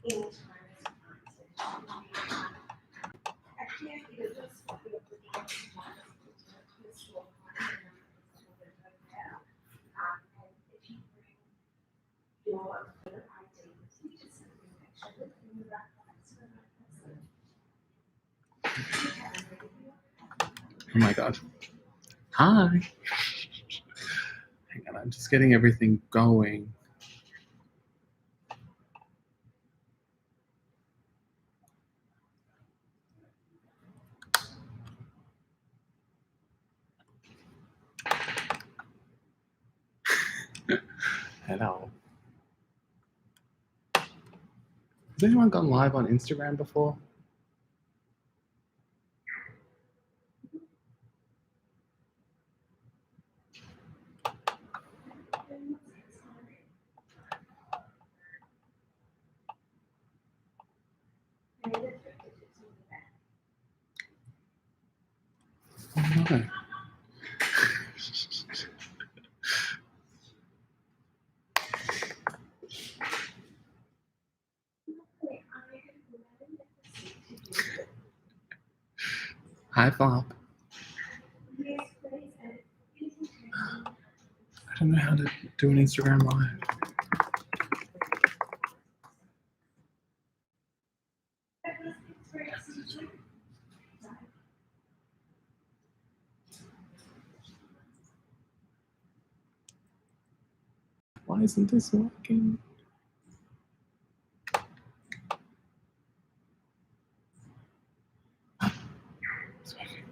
Oh my God. Hi. Hang on, I'm just getting everything going. Hello. Has anyone gone live on Instagram before? Oh no. Hi, Bob. I don't know how to do an Instagram live. Why isn't this working? It's working.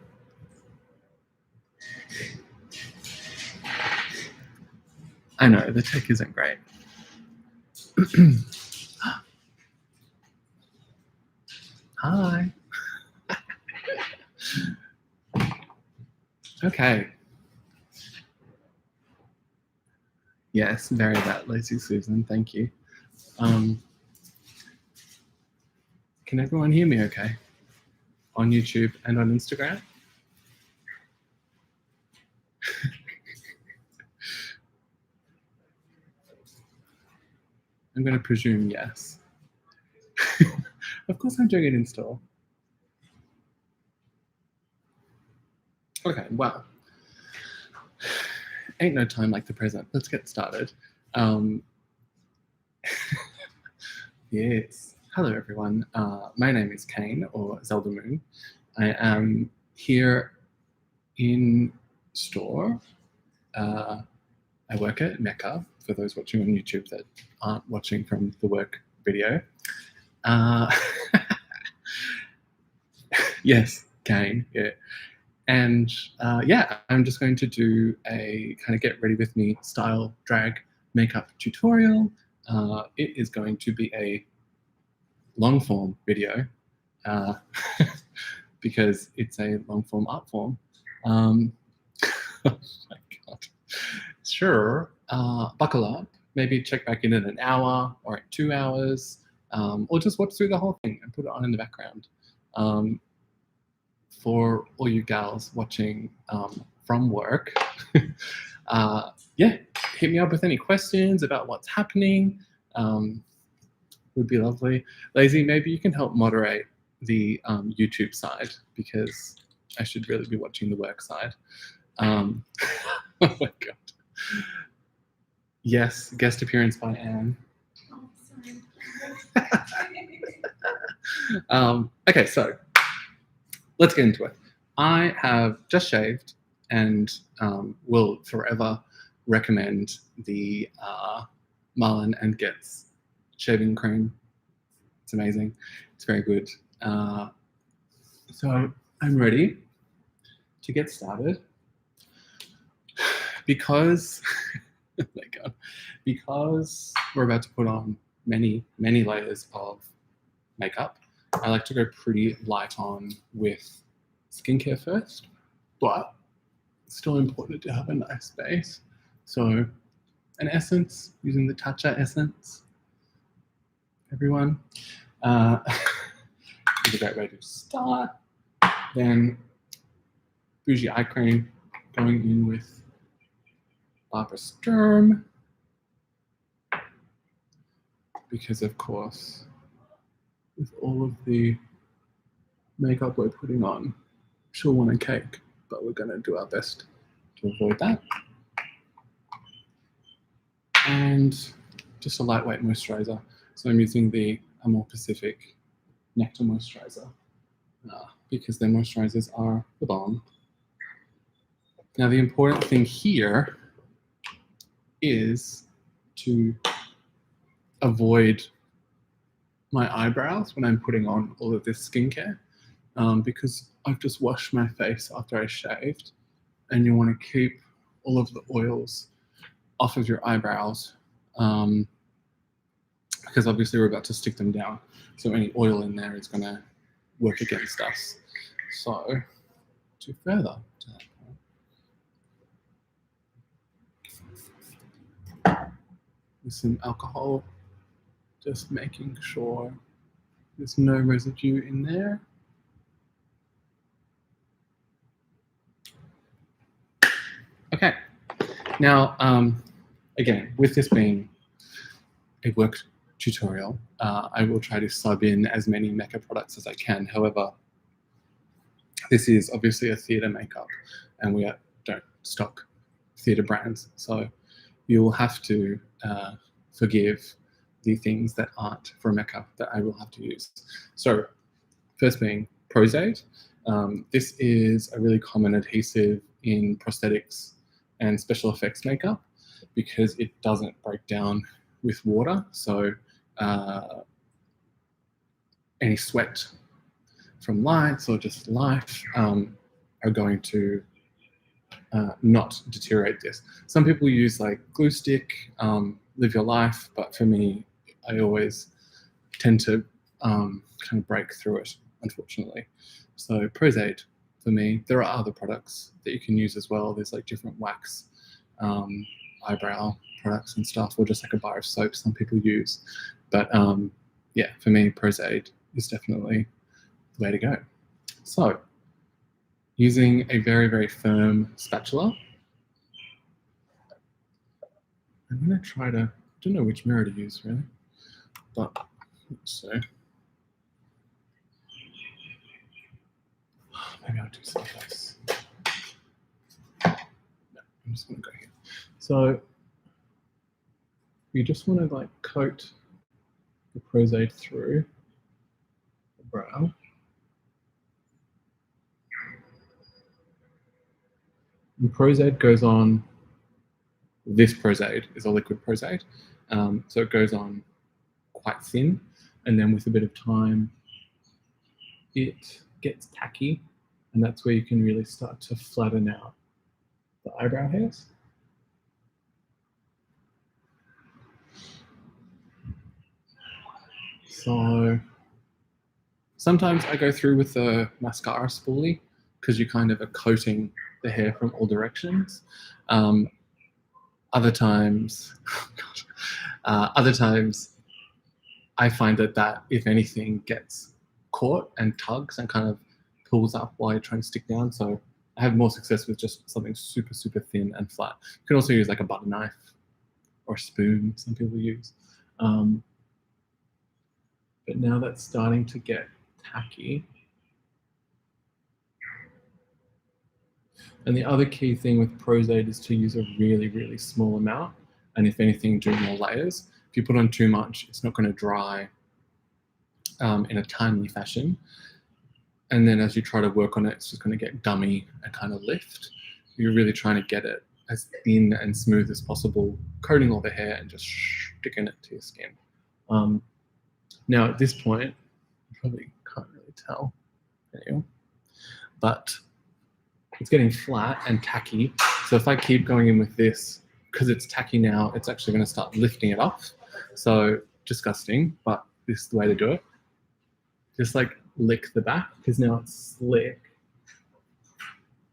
I know, the tech isn't great. Hi. Okay. Yes, very that, Lazy Susan. Thank you. Can everyone hear me okay? On YouTube and on Instagram? I'm going to presume yes. Of course I'm doing it in store. Okay, well, ain't no time like the present. Let's get started. Yes. Hello, everyone. My name is Kane, or Zelda Moon. I am here in store. I work at Mecca, for those watching on YouTube that aren't watching from the work video. Yes, Kane, yeah. And yeah, I'm just going to do a kind of get ready with me style drag makeup tutorial. It is going to be a long form video because it's a long form art form. Oh my God. Sure, buckle up, maybe check back in an hour or 2 hours, or just watch through the whole thing and put it on in the background. For all you gals watching from work, yeah, hit me up with any questions about what's happening. Would be lovely. Lazy, maybe you can help moderate the YouTube side because I should really be watching the work side. Oh my God. Yes, guest appearance by Anne. Oh, okay, so let's get into it. I have just shaved and will forever recommend the Marlin and Getz shaving cream. It's amazing. It's very good. So I'm ready to get started because, oh my God, because we're about to put on many, many layers of makeup. I like to go pretty light on with skincare first, but it's still important to have a nice base. So an essence, using the Tatcha essence, everyone. Is a great way to start. Then bougie eye cream, going in with Barbara Sturm, because of course with all of the makeup we're putting on, she'll want a cake, but we're going to do our best to avoid that. And just a lightweight moisturizer. So I'm using the Amore Pacific Nectar Moisturizer because their moisturizers are the bomb. Now the important thing here is to avoid my eyebrows when I'm putting on all of this skincare because I've just washed my face after I shaved, and you want to keep all of the oils off of your eyebrows because obviously we're about to stick them down. So any oil in there is going to work against us. So to further to that point, with some alcohol, just making sure there's no residue in there. Okay, now again, with this being a work tutorial, I will try to sub in as many Mecca products as I can. However, this is obviously a theatre makeup and we don't stock theatre brands. So you'll have to forgive the things that aren't for Mecca that I will have to use. So first being Prosade. This is a really common adhesive in prosthetics and special effects makeup because it doesn't break down with water. So any sweat from lights or just life are going to not deteriorate this. Some people use like glue stick, live your life, but for me, I always tend to kind of break through it, unfortunately. So Prosade for me. There are other products that you can use as well. There's like different wax eyebrow products and stuff, or just like a bar of soap some people use. But yeah, for me, Prosade is definitely the way to go. So using a very, very firm spatula, I'm going to try to, I don't know which mirror to use really, but let's see. Maybe I'll do something else. No, I'm just going to go here. So you just want to like coat the Prosade through the brow. And Prosade goes on, this Prosade is a liquid Prosade, so it goes on quite thin, and then with a bit of time it gets tacky, and that's where you can really start to flatten out the eyebrow hairs. So sometimes I go through with the mascara spoolie because you kind of are coating the hair from all directions. Other times I find that if anything gets caught and tugs and kind of pulls up while you're trying to stick down. So I have more success with just something super, super thin and flat. You can also use like a butter knife or a spoon, some people use. But now that's starting to get tacky. And the other key thing with Prosade is to use a really, really small amount. And if anything, do more layers. If you put on too much, it's not going to dry in a timely fashion. And then as you try to work on it, it's just going to get gummy and kind of lift. You're really trying to get it as thin and smooth as possible, coating all the hair and just sticking it to your skin. Now at this point, you probably can't really tell, anyway, but it's getting flat and tacky. So if I keep going in with this, because it's tacky now, it's actually going to start lifting it off. So disgusting, but this is the way to do it. Just like lick the back, because now it's slick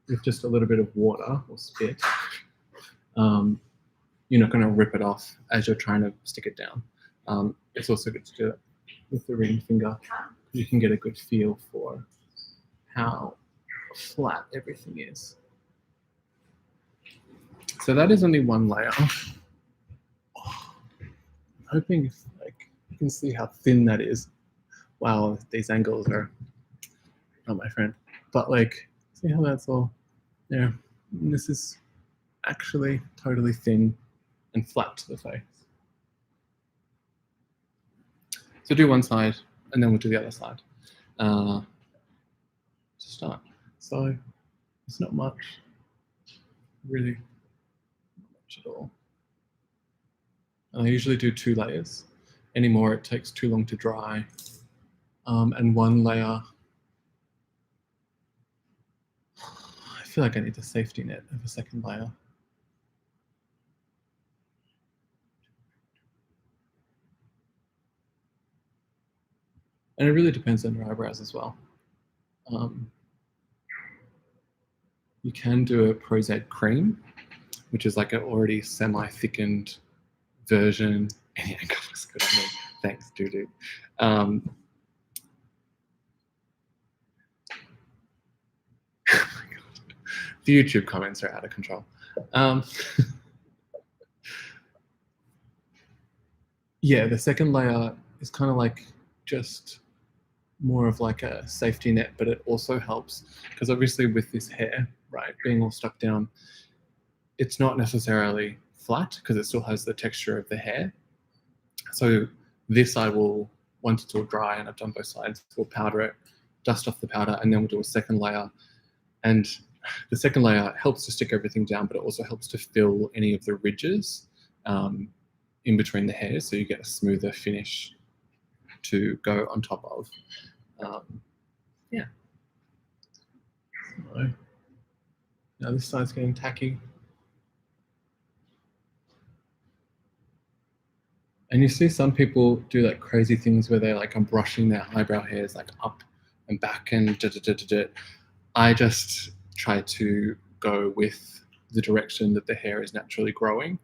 with just a little bit of water or spit. You're not going to rip it off as you're trying to stick it down. It's also good to do it with the ring finger. You can get a good feel for how flat everything is. So that is only one layer. I'm hoping like you can see how thin that is. wow, these angles are not my friend. But like, see how that's all there? And this is actually totally thin and flat to the face. So do one side, and then we'll do the other side to start. So it's not much, really, not much at all. I usually do 2 layers. Anymore, it takes too long to dry. And 1 layer, I feel like I need a safety net of a 2nd layer. And it really depends on your eyebrows as well. You can do a Pro Z cream, which is like an already semi-thickened version. Any angle looks good on me. Thanks, doo-doo. Oh my God. The YouTube comments are out of control. Yeah, the 2nd layer is kind of like just more of like a safety net, but it also helps because obviously with this hair, right, being all stuck down, it's not necessarily flat because it still has the texture of the hair. So this I will, once it's all dry and I've done both sides, we'll powder it, dust off the powder, and then we'll do a 2nd layer. And the 2nd layer helps to stick everything down, but it also helps to fill any of the ridges in between the hairs, so you get a smoother finish to go on top of. Yeah. So now this side's getting tacky. And you see some people do like crazy things where they like are brushing their eyebrow hairs like up and back and I just try to go with the direction that the hair is naturally growing,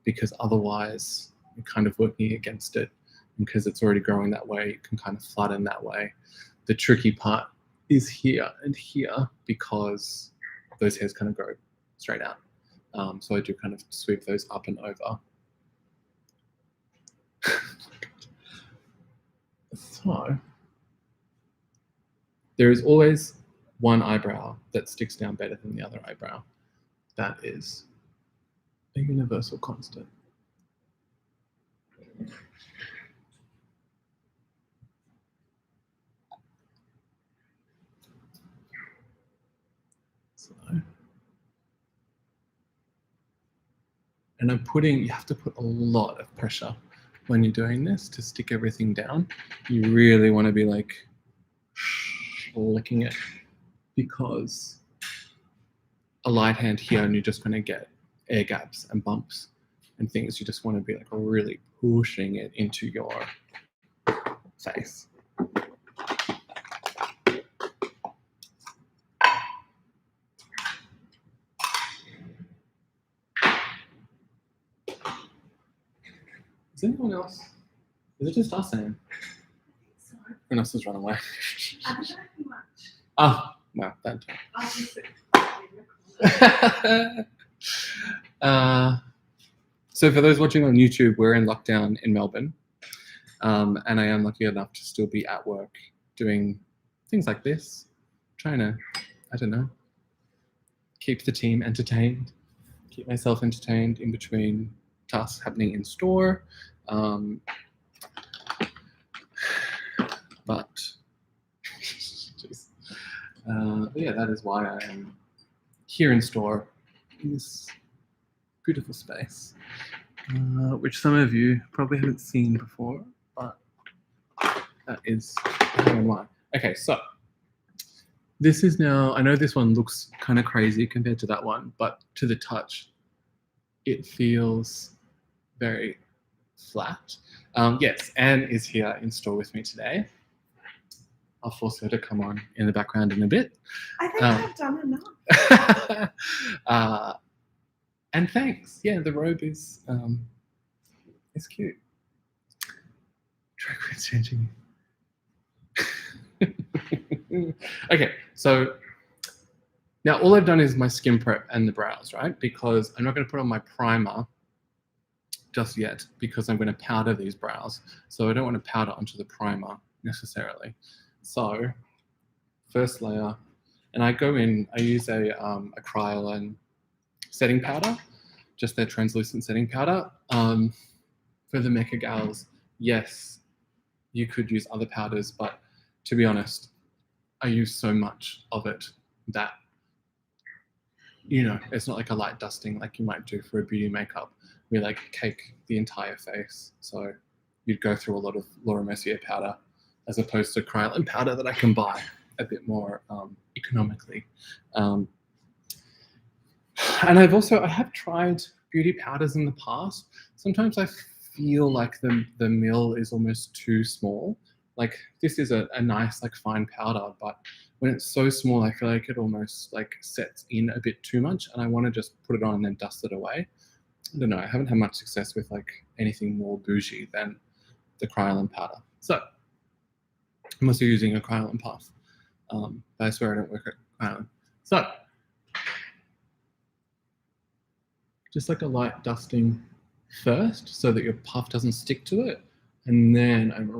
because otherwise you're kind of working against it, because it's already growing that way, it can kind of flatten that way. The tricky part is here and here because those hairs kind of grow straight out. So I do kind of sweep those up and over. So there is always one eyebrow that sticks down better than the other eyebrow. That is a universal constant. So, and I'm putting, you have to put a lot of pressure when you're doing this to stick everything down. You really want to be like licking it, because a light hand here and you're just going to get air gaps and bumps and things. You just want to be like really pushing it into your face. Is anyone else? Is it just us, Sam? So, Everyone else has run away. I don't know much. Oh, no, that I'll just sit. So for those watching on YouTube, we're in lockdown in Melbourne, and I am lucky enough to still be at work doing things like this, trying to, I don't know, keep the team entertained, keep myself entertained in between tasks happening in store. But yeah, that is why I am here in store in this beautiful space, which some of you probably haven't seen before, but that is how and why. Okay, so this is now, I know this one looks kind of crazy compared to that one, but to the touch, it feels very flat. Yes, Anne is here in store with me today. I'll force her to come on in the background in a bit. I think I've done enough. And thanks. Yeah, the robe is cute. Drag queen's changing. Okay, so now all I've done is my skin prep and the brows, right? Because I'm not going to put on my primer just yet, because I'm going to powder these brows. So I don't want to powder onto the primer necessarily. So first layer, and I go in, I use a Kryolan setting powder, just their translucent setting powder. For the Mecha Gals, yes, you could use other powders, but to be honest, I use so much of it that, you know, it's not like a light dusting like you might do for a beauty makeup. We like cake the entire face. So you'd go through a lot of Laura Mercier powder as opposed to Kryolan powder that I can buy a bit more economically. And I have tried beauty powders in the past. Sometimes I feel like the mill is almost too small. Like this is a nice like fine powder, but when it's so small, I feel like it almost like sets in a bit too much, and I want to just put it on and then dust it away. I don't know. I haven't had much success with like anything more bougie than the Kryolan powder. So I'm also using a Kryolan puff, but I swear I don't work at Kryolan. So just like a light dusting first so that your puff doesn't stick to it, and then I'm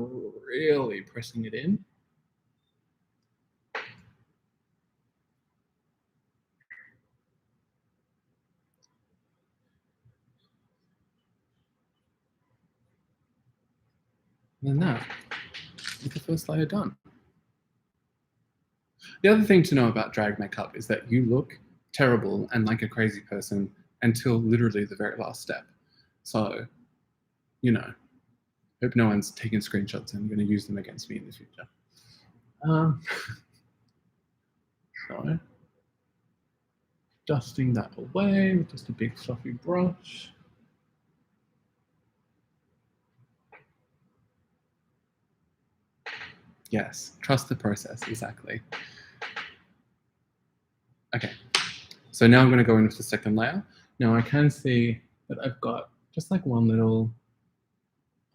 really pressing it in. And then that is the first layer done. The other thing to know about drag makeup is that you look terrible and like a crazy person until literally the very last step. So, you know, hope no one's taking screenshots and going to use them against me in the future. So, dusting that away with just a big fluffy brush. Yes, trust the process, exactly. Okay, so now I'm going to go in with the second layer. Now I can see that I've got just like one little,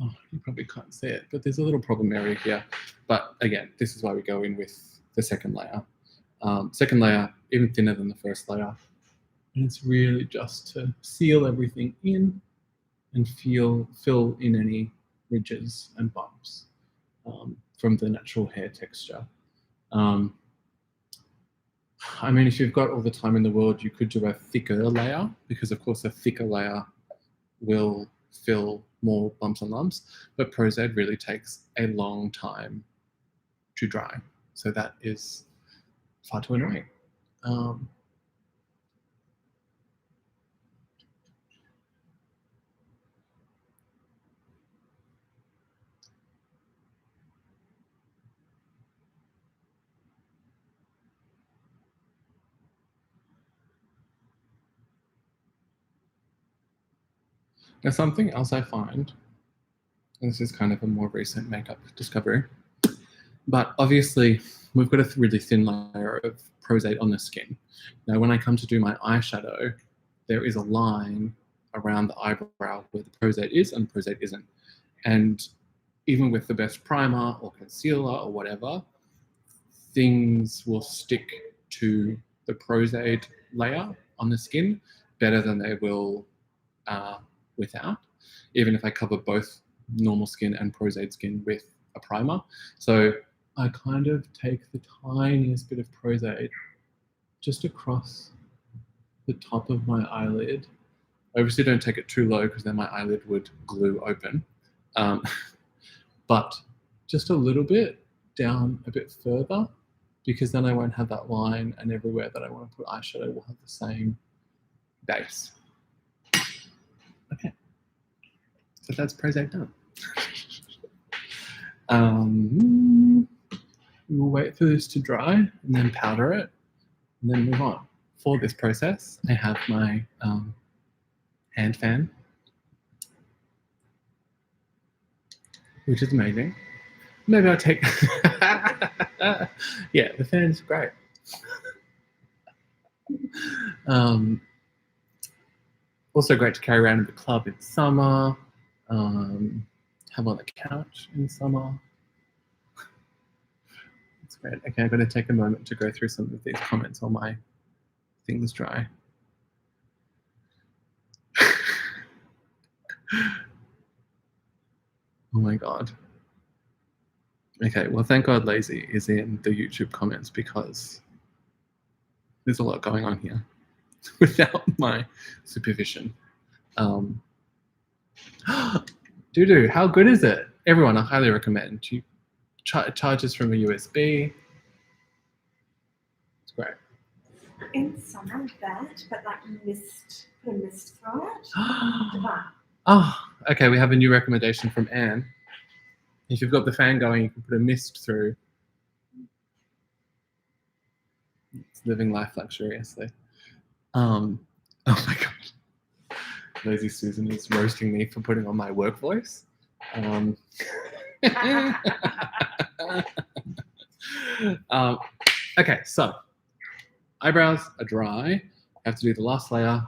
oh, you probably can't see it, but there's a little problem area here. But again, this is why we go in with the second layer. Second layer, even thinner than the first layer. And it's really just to seal everything in and fill in any ridges and bumps from the natural hair texture. I mean, if you've got all the time in the world, you could do a thicker layer, because of course a thicker layer will fill more bumps and lumps, but Prozade really takes a long time to dry. So that is far too annoying. Now, something else I find, and this is kind of a more recent makeup discovery, but obviously we've got a really thin layer of Prozade on the skin. Now, when I come to do my eyeshadow, there is a line around the eyebrow where the Prozade is and the Prozade isn't. And even with the best primer or concealer or whatever, things will stick to the Prozade layer on the skin better than they will without, even if I cover both normal skin and Prozade skin with a primer. So I kind of take the tiniest bit of Prozade just across the top of my eyelid. Obviously don't take it too low because then my eyelid would glue open. But just a little bit down a bit further, because then I won't have that line, and everywhere that I want to put eyeshadow will have the same base. Okay, so that's Prozade done. We'll wait for this to dry and then powder it and then move on. For this process, I have my hand fan, which is amazing. Maybe I'll take, yeah, the fan's great. Also great to carry around in the club in summer, have on the couch in summer. It's great. Okay, I'm going to take a moment to go through some of these comments while my things dry. Oh my God. Okay, well, thank God Lazy is in the YouTube comments because there's a lot going on here without my supervision. Doo-doo, how good is it? Everyone, I highly recommend. You charges from a USB. It's great. In summer, that, but like put a mist through it. That. Oh, okay, we have a new recommendation from Anne. If you've got the fan going, you can put a mist through. It's living life luxuriously. Oh my God. Lazy Susan is roasting me for putting on my work voice. Okay, so eyebrows are dry. I have to do the last layer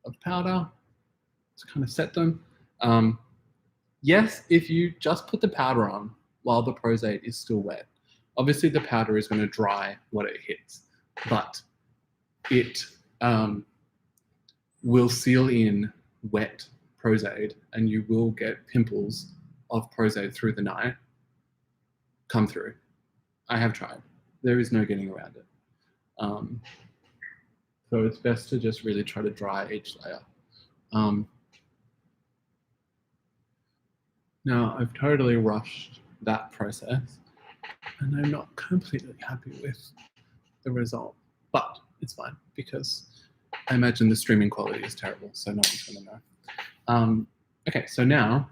of powder to kind of set them. Yes, if you just put the powder on while the Prosade is still wet, obviously the powder is going to dry what it hits, but it will seal in wet Prosade and you will get pimples of Prosade through the night come through. I have tried. There is no getting around it. So it's best to just really try to dry each layer. Now, I've totally rushed that process and I'm not completely happy with the result, but it's fine because I imagine the streaming quality is terrible, so no one's going to know. Okay, so now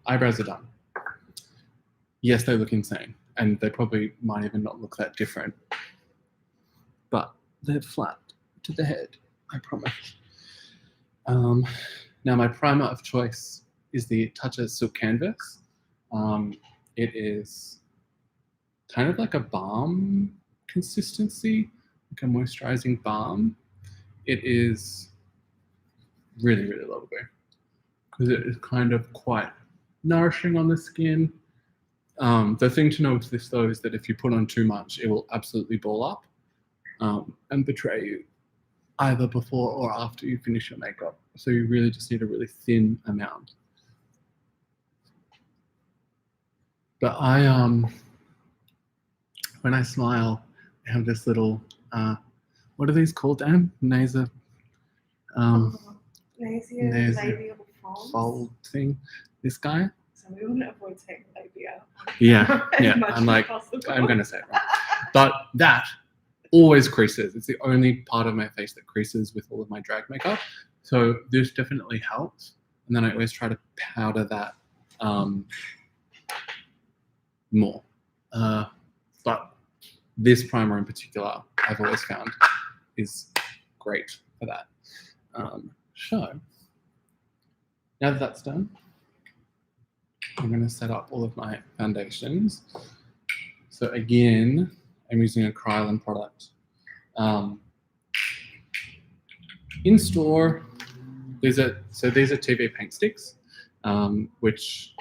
eyebrows are done. Yes, they look insane, and they probably might even not look that different, but they're flat to the head, I promise. Now, my primer of choice is the Touches Silk Canvas. It is kind of like a balm consistency, like a moisturizing balm. It is really, really lovely because it is kind of quite nourishing on the skin. The thing to know with this though is that if you put on too much, it will absolutely ball up and betray you either before or after you finish your makeup. So you really just need a really thin amount. But when I smile, I have this little, what are these called, Dan? Labial fold thing. This guy. So we want to avoid saying labia. Yeah, yeah. I'm like, I'm gonna say it wrong. But that always creases. It's the only part of my face that creases with all of my drag makeup. So this definitely helps. And then I always try to powder that more. But this primer in particular, I've always found is great for that. So now that that's done, I'm going to set up all of my foundations. So again, I'm using a Krylon product. In store, these are TV paint sticks, which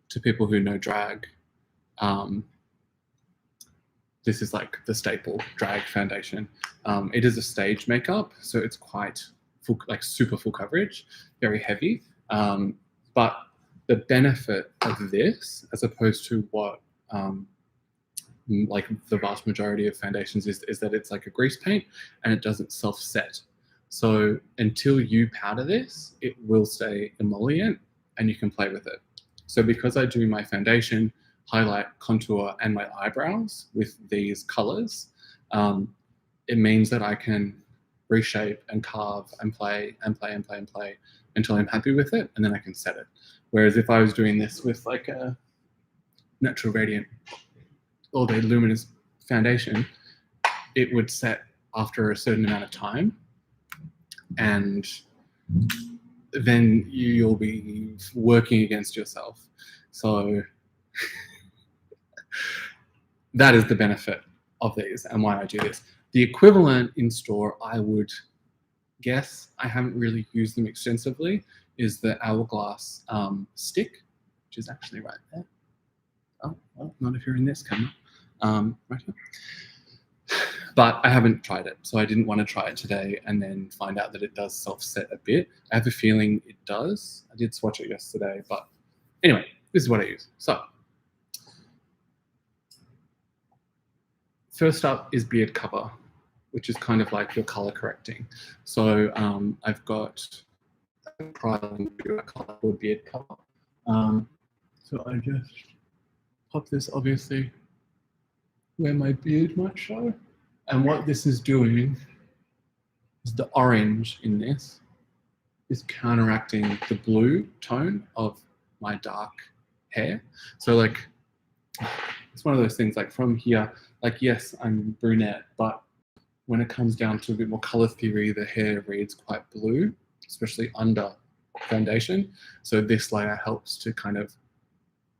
to people who know drag, this is like the staple drag foundation. It is a stage makeup, so it's quite full, like super full coverage, very heavy. But the benefit of this, as opposed to what like the vast majority of foundations is that it's like a grease paint and it doesn't self-set. So until you powder this, it will stay emollient and you can play with it. So because I do my foundation, highlight, contour, and my eyebrows with these colors, it means that I can reshape and carve and play and play and play and play until I'm happy with it, and then I can set it. Whereas if I was doing this with like a Natural Radiant All Day Luminous foundation, it would set after a certain amount of time, and then you'll be working against yourself. So that is the benefit of these and why I do this. The equivalent in store, I would guess, I haven't really used them extensively, is the Hourglass stick, which is actually right there. Oh, well, not if you're in this camera. Right here. But I haven't tried it, so I didn't want to try it today and then find out that it does self-set a bit. I have a feeling it does. I did swatch it yesterday, but anyway, this is what I use. So first up is beard cover, which is kind of like your color correcting. So I've got a trial and color beard cover. So I just pop this obviously where my beard might show. And what this is doing is the orange in this is counteracting the blue tone of my dark hair. So like, it's one of those things like from here, like, yes, I'm brunette, but when it comes down to a bit more color theory, the hair reads quite blue, especially under foundation. So this layer helps to kind of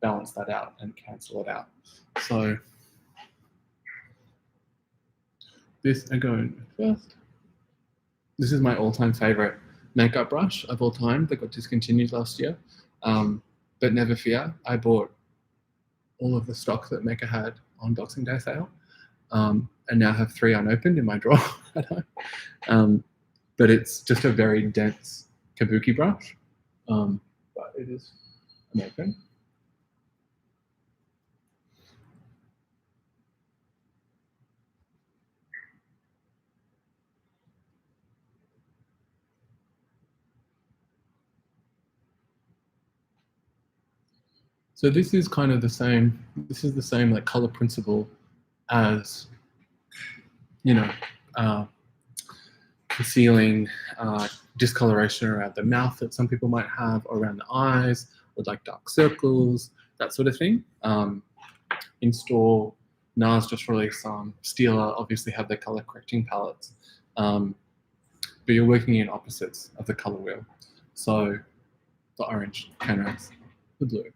balance that out and cancel it out. So this I go in first. This is my all-time favorite makeup brush of all time that got discontinued last year. But never fear, I bought all of the stock that Mecca had on Boxing Day sale, and now have 3 unopened in my drawer at home. But it's just a very dense kabuki brush, but it is unopened. So this is kind of the same, this is the same like color principle as, you know, concealing discoloration around the mouth that some people might have, or around the eyes, or like dark circles, that sort of thing. In store, NARS just released Stila obviously have their color correcting palettes, but you're working in opposites of the color wheel. So the orange counteracts the blue.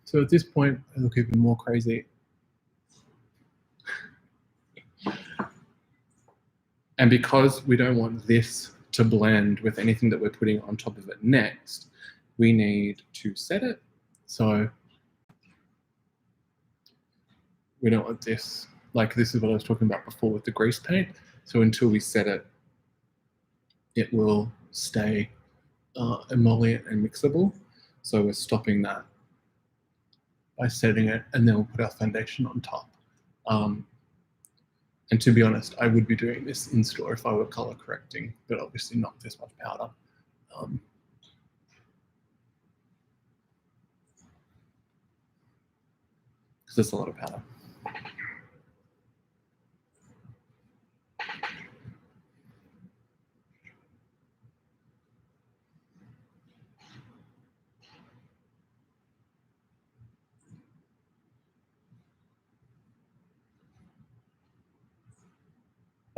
So at this point, I look even more crazy. And because we don't want this to blend with anything that we're putting on top of it next, we need to set it. So we don't want this, like this is what I was talking about before with the grease paint. So until we set it, it will stay emollient and mixable. So we're stopping that by setting it, and then we'll put our foundation on top. And to be honest, I would be doing this in store if I were color correcting, but obviously not this much powder. Because there's a lot of powder.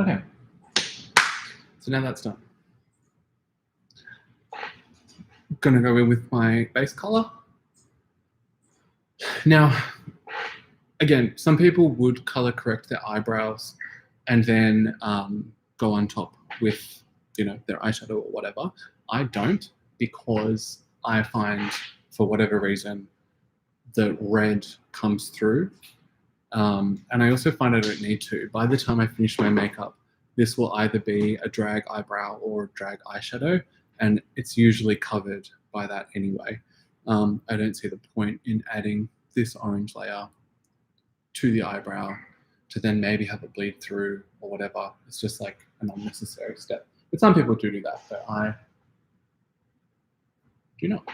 Okay, so now that's done. I'm gonna go in with my base color. Now, again, some people would color correct their eyebrows and then go on top with, you know, their eyeshadow or whatever. I don't, because I find, for whatever reason, the red comes through. And I also find I don't need to. By the time I finish my makeup, this will either be a drag eyebrow or a drag eyeshadow, and it's usually covered by that anyway. I don't see the point in adding this orange layer to the eyebrow to then maybe have it bleed through or whatever. It's just like an unnecessary step. But some people do that, but I do not.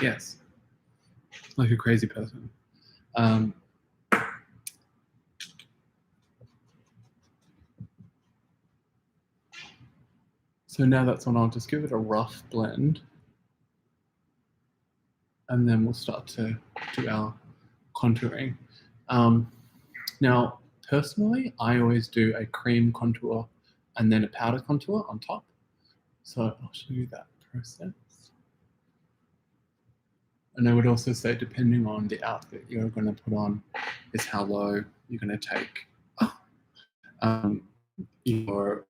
Yes, like a crazy person. So now that's on, I'll just give it a rough blend, and then we'll start to do our contouring. Now, personally, I always do a cream contour and then a powder contour on top. So I'll show you that process. And I would also say, depending on the outfit you're going to put on, is how low you're going to take your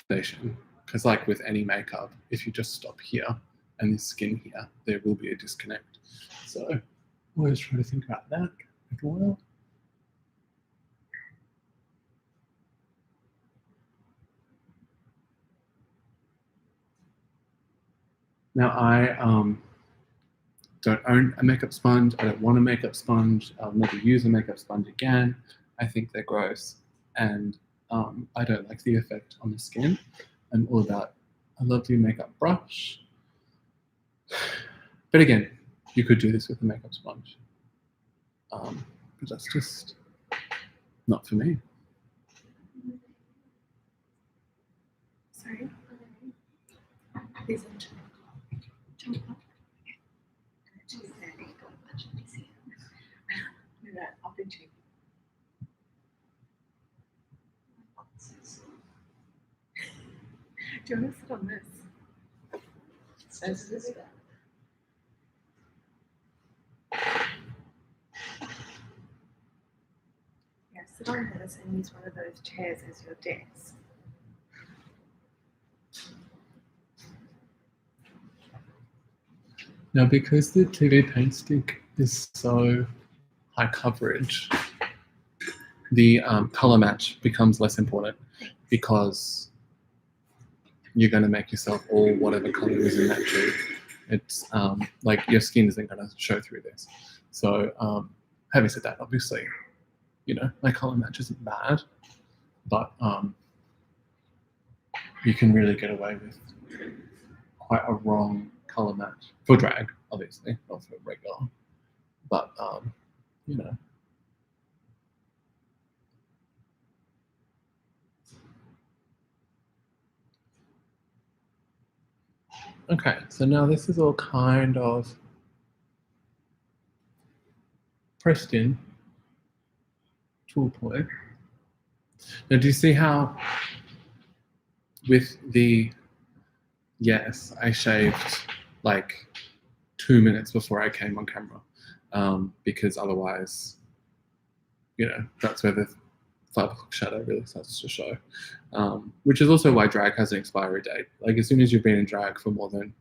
foundation. Because like with any makeup, if you just stop here and the skin here, there will be a disconnect. So always try to think about that as well. Now I don't own a makeup sponge. I don't want a makeup sponge. I'll never use a makeup sponge again. I think they're gross, and I don't like the effect on the skin. I'm all about a lovely makeup brush. But again, you could do this with a makeup sponge. But that's just not for me. Sorry. These are I'll be checking. Do you want to sit on this? Says this guy. Yeah, sit on this and use one of those chairs as your desk. Now, because the TV paint stick is so high coverage, the color match becomes less important because you're going to make yourself all whatever color is in that tube. It's like your skin isn't going to show through this. So having said that, obviously, you know, my color match isn't bad, but you can really get away with quite a wrong color match for drag, obviously, not for regular. But you know. Okay, so now this is all kind of pressed in to a point. Now, do you see how with the yes, I shaved like 2 minutes before I came on camera because otherwise, you know, that's where the 5 o'clock shadow really starts to show, which is also why drag has an expiry date. Like as soon as you've been in drag for more than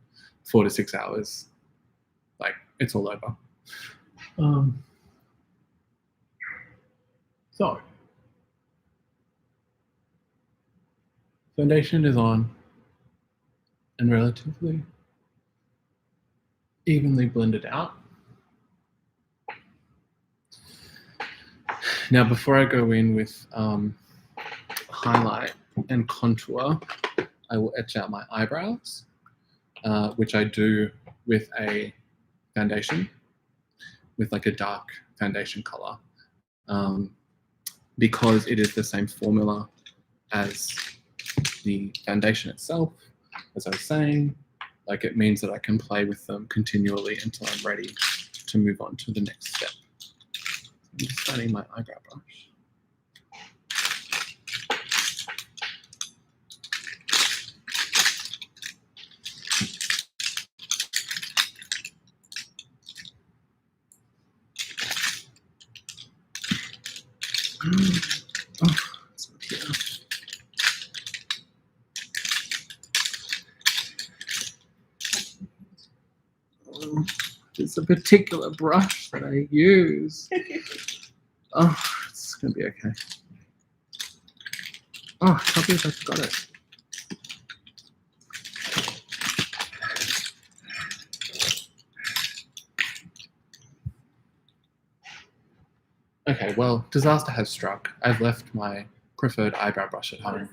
4 to 6 hours, like it's all over. So foundation is on and relatively evenly blended out. Now, before I go in with highlight and contour, I will etch out my eyebrows, which I do with a foundation, with like a dark foundation color, because it is the same formula as the foundation itself. As I was saying, like it means that I can play with them continually until I'm ready to move on to the next step. I'm just starting my eyebrow brush. Oh, it's not here. It's a particular brush that I use. Oh, it's gonna be okay. Oh, I can't believe I forgot it. Okay, well, disaster has struck. I've left my preferred eyebrow brush at home.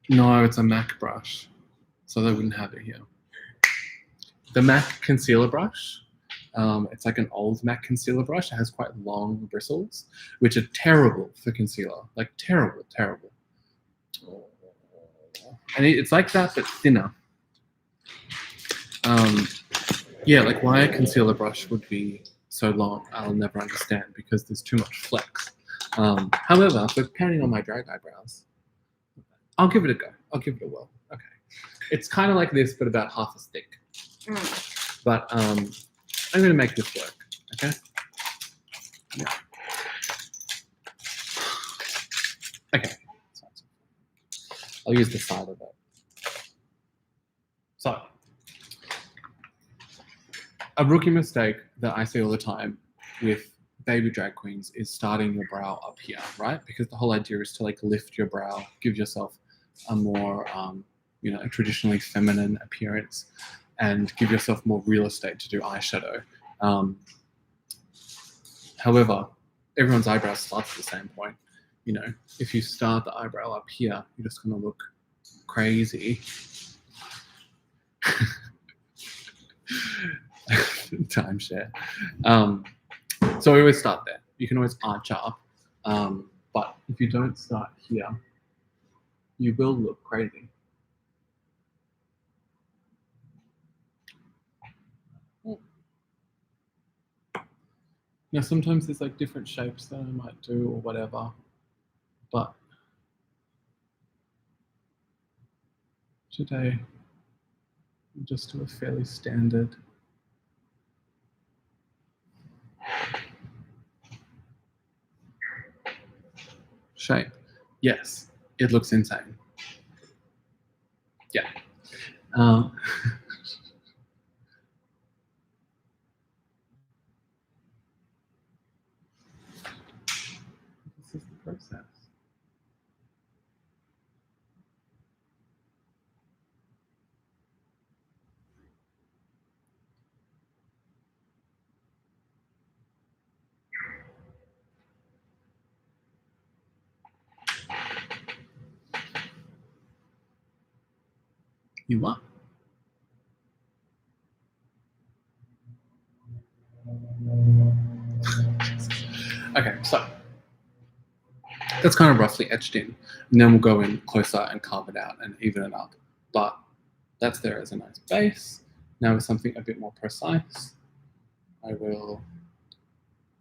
No, it's a MAC brush, so they wouldn't have it here. The MAC concealer brush, it's like an old MAC concealer brush. It has quite long bristles, which are terrible for concealer. Like terrible, terrible. And it's like that, but thinner. Yeah, like why a concealer brush would be so long, I'll never understand because there's too much flex. However, for painting on my drag eyebrows, I'll give it a go. I'll give it a whirl. Okay. It's kind of like this, but about half as thick. But I'm going to make this work, okay? Yeah. Okay. I'll use the side of it. So, a rookie mistake that I see all the time with baby drag queens is starting your brow up here, right? Because the whole idea is to like lift your brow, give yourself a more, a traditionally feminine appearance, and give yourself more real estate to do eyeshadow. However, everyone's eyebrows start at the same point. You know, if you start the eyebrow up here, you're just going to look crazy. Timeshare. So we always start there. You can always arch up, but if you don't start here, you will look crazy. Now, sometimes there's like different shapes that I might do or whatever, but today I'll just do a fairly standard shape. Yes, it looks insane. Yeah. This is the process. You are. Okay, so that's kind of roughly etched in. And then we'll go in closer and carve it out and even it up. But that's there as a nice base. Now with something a bit more precise, I will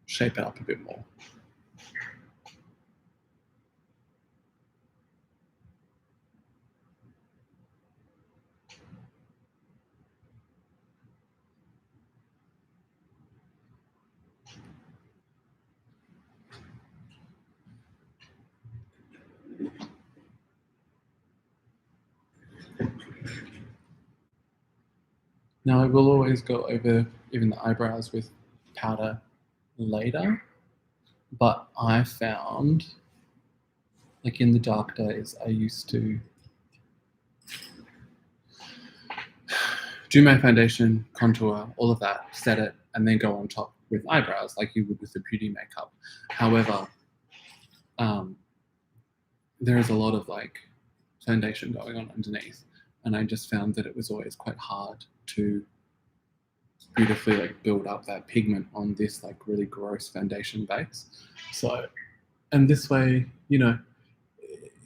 shape it up a bit more. Now I will always go over even the eyebrows with powder later, but I found, like in the dark days, I used to do my foundation, contour, all of that, set it, and then go on top with eyebrows like you would with the beauty makeup. However, there is a lot of like foundation going on underneath, and I just found that it was always quite hard to beautifully like build up that pigment on this like really gross foundation base. So, and this way, you know,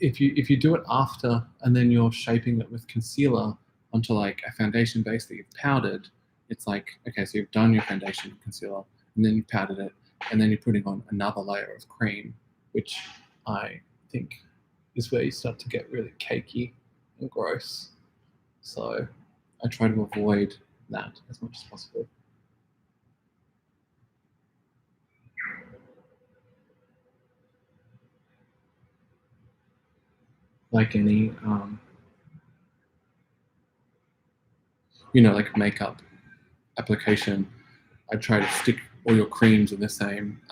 if you do it after and then you're shaping it with concealer onto like a foundation base that you've powdered, it's like, okay, so you've done your foundation and concealer and then you've powdered it and then you're putting on another layer of cream, which I think is where you start to get really cakey and gross. So I try to avoid that as much as possible. Like any, like makeup application, I try to stick all your creams in the same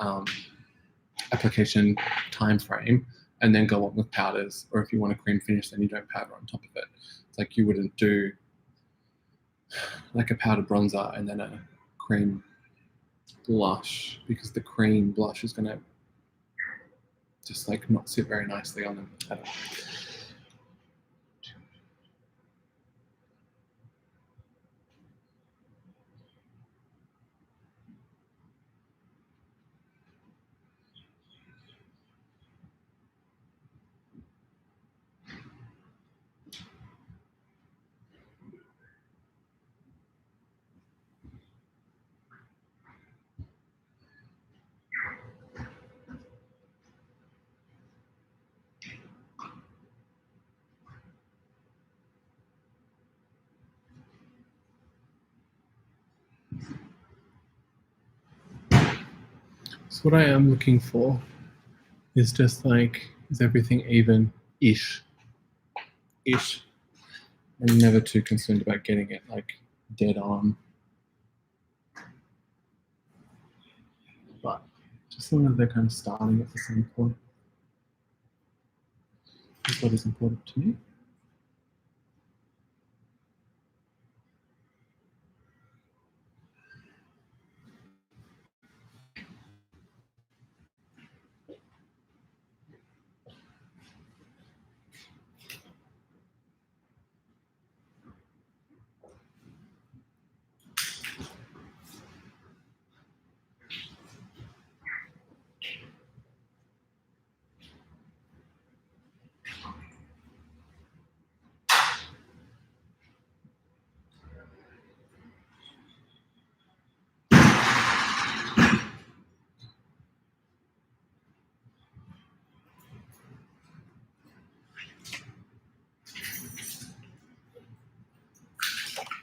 application time frame and then go on with powders. Or if you want a cream finish, then you don't powder on top of it. It's like you wouldn't do like a powder bronzer and then a cream blush, because the cream blush is going to just like not sit very nicely on them. I don't know. So what I am looking for is just like, is everything even-ish? Ish. I'm never too concerned about getting it like dead on. But just as long as they're kind of starting at the same point is what is important to me.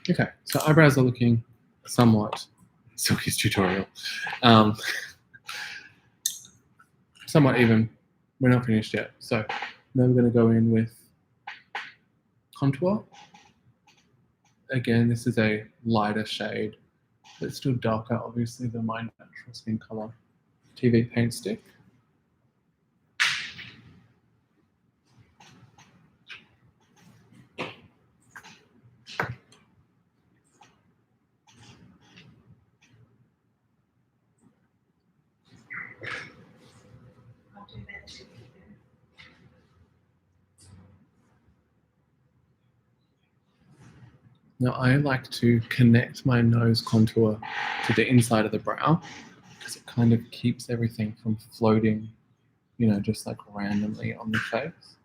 Okay, so eyebrows are looking somewhat, Silky's tutorial, somewhat even. We're not finished yet. So now we're going to go in with contour. Again, this is a lighter shade, but it's still darker, obviously, than my natural skin color TV paint stick. I'll do that too. Now I like to connect my nose contour to the inside of the brow because it kind of keeps everything from floating, you know, just like randomly on the face.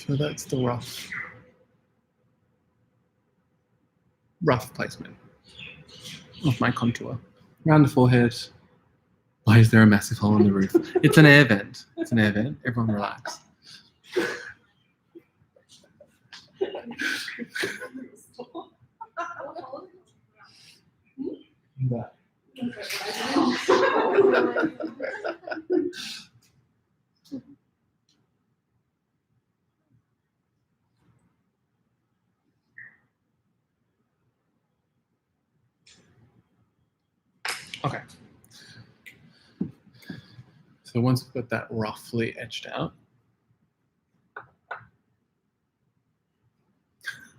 So that's the rough placement of my contour. Around the forehead. Why is there a massive hole in the roof? It's an air vent. It's an air vent. Everyone relax. That. Okay. So once we've got that roughly etched out,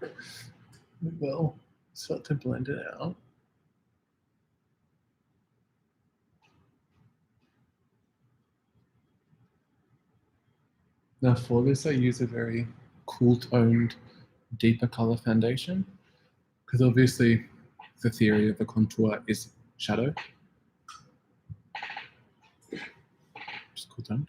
we will start to blend it out. Now for this, I use a very cool toned, deeper color foundation because obviously the theory of the contour is shadow. Just cool toned.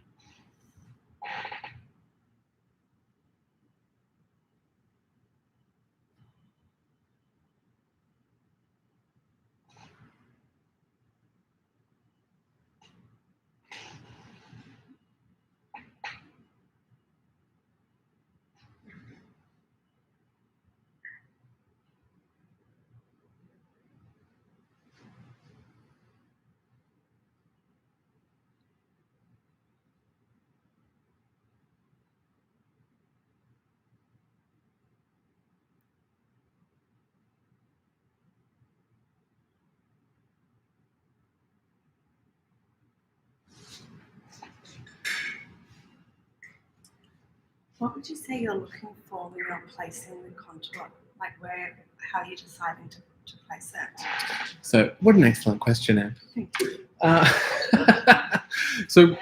What would you say you're looking for when you're placing the contour? Like how are you deciding to place it? So what an excellent question, Anne. Thank you. So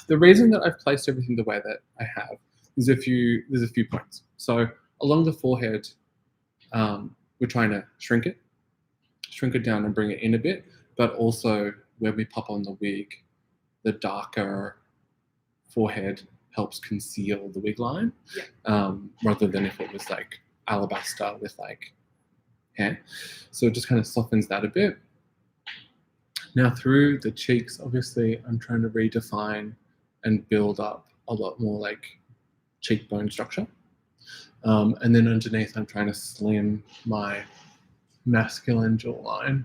the reason that I've placed everything the way that I have there's a few points. So along the forehead, we're trying to shrink it down and bring it in a bit, but also when we pop on the wig, the darker forehead helps conceal the wig line, rather than if it was like alabaster with like hair. So it just kind of softens that a bit. Now through the cheeks, obviously I'm trying to redefine and build up a lot more like cheekbone structure. And then underneath I'm trying to slim my masculine jawline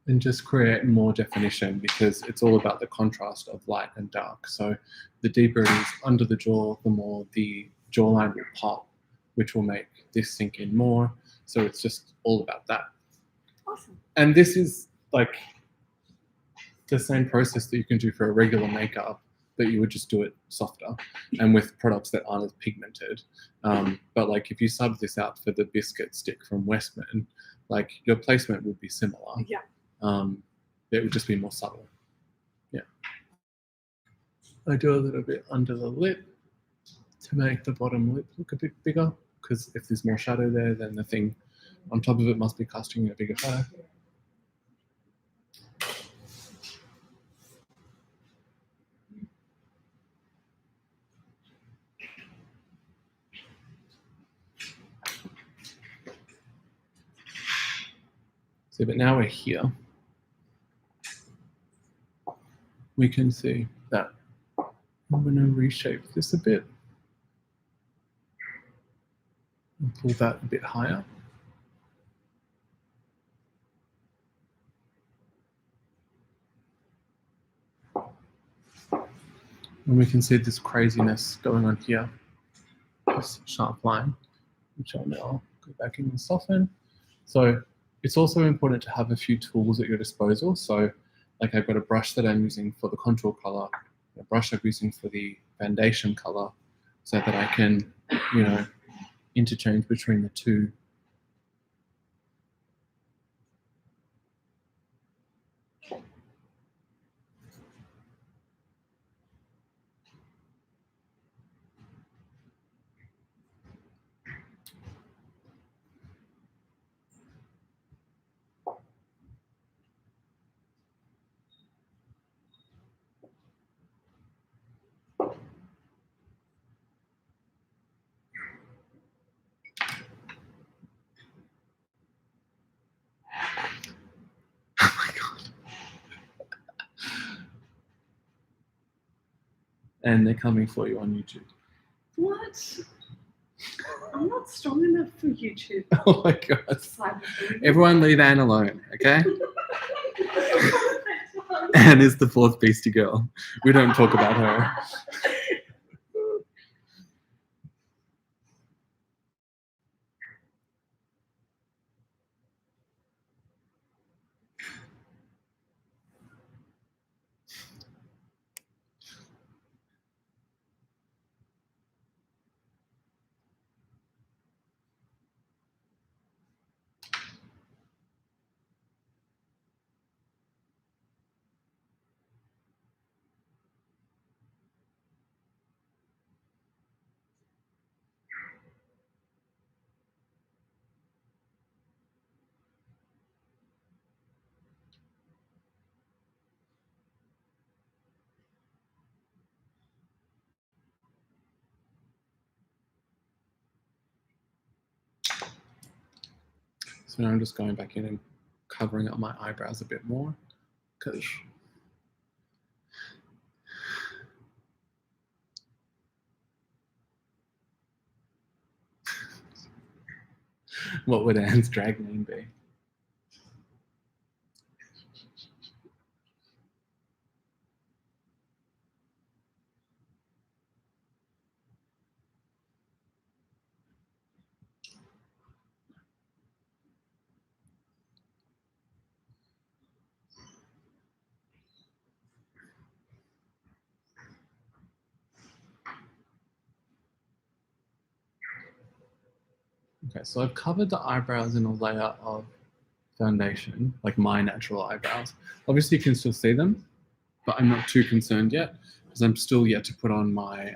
and just create more definition, because it's all about the contrast of light and dark. So the deeper it is under the jaw, the more the jawline will pop, which will make this sink in more. So it's just all about that. Awesome. And this is like the same process that you can do for a regular makeup, but you would just do it softer and with products that aren't as pigmented. But like if you subbed this out for the biscuit stick from Westman, like your placement would be similar. Yeah. It would just be more subtle. Yeah. I do a little bit under the lip to make the bottom lip look a bit bigger, because if there's more shadow there, then the thing on top of it must be casting a bigger shadow. So, but now we're here. We can see that I'm going to reshape this a bit and pull that a bit higher. And we can see this craziness going on here, this sharp line, which I'll now go back in and soften. So it's also important to have a few tools at your disposal. So like I've got a brush that I'm using for the contour color, a brush I'm using for the foundation color, so that I can, you know, interchange between the two. Oh my God. And they're coming for you on YouTube. What? I'm not strong enough for YouTube. Oh my God. Everyone leave Anne alone, okay? Anne is the fourth beastie girl. We don't talk about her. So now I'm just going back in and covering up my eyebrows a bit more, because what would Anne's drag name be? Okay, so I've covered the eyebrows in a layer of foundation, like my natural eyebrows. Obviously you can still see them, but I'm not too concerned yet, because I'm still yet to put on my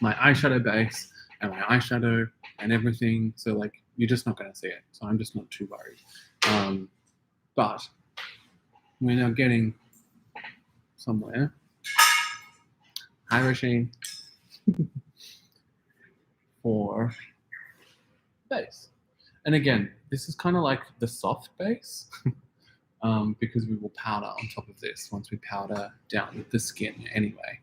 my eyeshadow base and my eyeshadow and everything. So like, you're just not going to see it. So I'm just not too worried. But we're now getting somewhere. Hi, Rasheen. For base. And again, this is kind of like the soft base because we will powder on top of this once we powder down the skin anyway.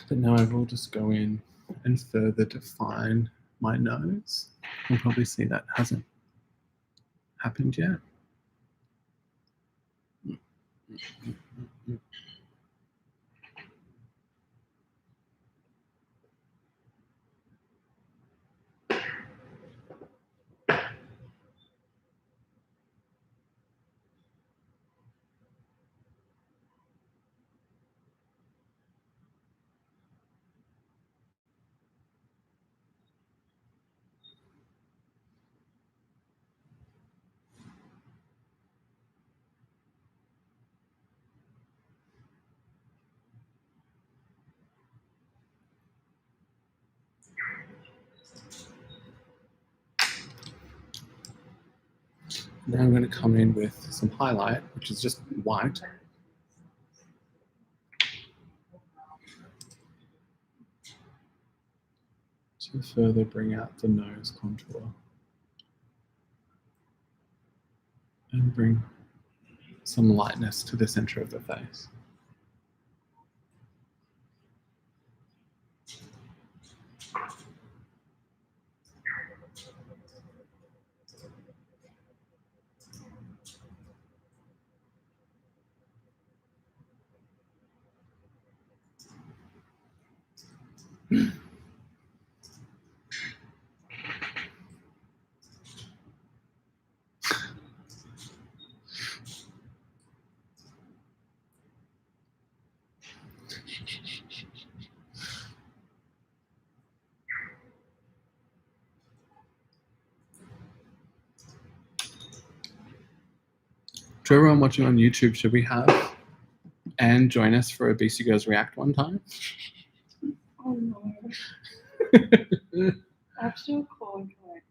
But now I will just go in and further define my nose. You'll probably see that hasn't happened yet. Now I'm going to come in with some highlight, which is just white. To further bring out the nose contour. And bring some lightness to the center of the face. To everyone watching on YouTube, should we have Anne join us for a BC Girls React one time? Oh no. I have to do a call and collect.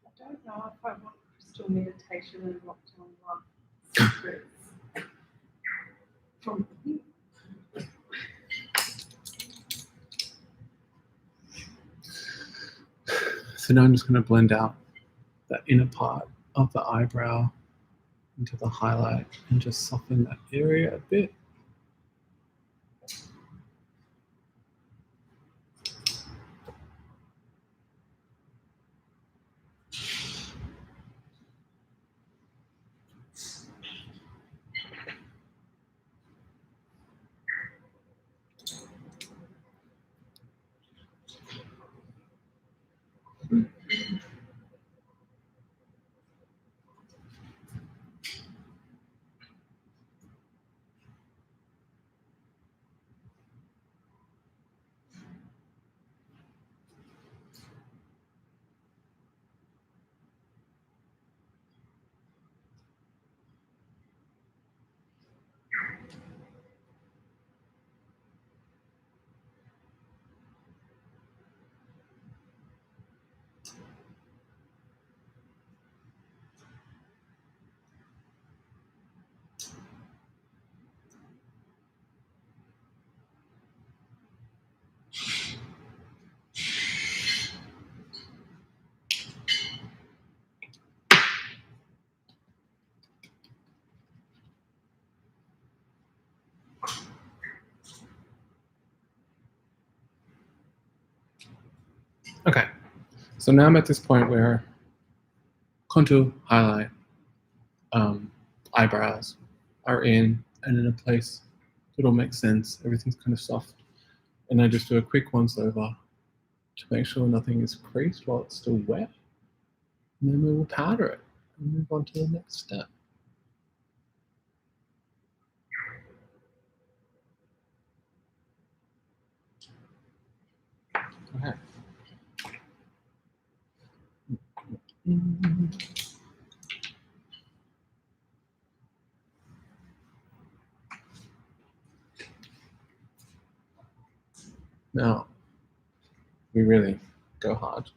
I don't know if I want crystal meditation and lockdown love secrets from you. So now I'm just going to blend out that inner part of the eyebrow into the highlight and just soften that area a bit. So now I'm at this point where contour, highlight, eyebrows are in and in a place. It all makes sense. Everything's kind of soft. And I just do a quick once over to make sure nothing is creased while it's still wet. And then we will powder it and move on to the next step. Okay. Now, we really go hard.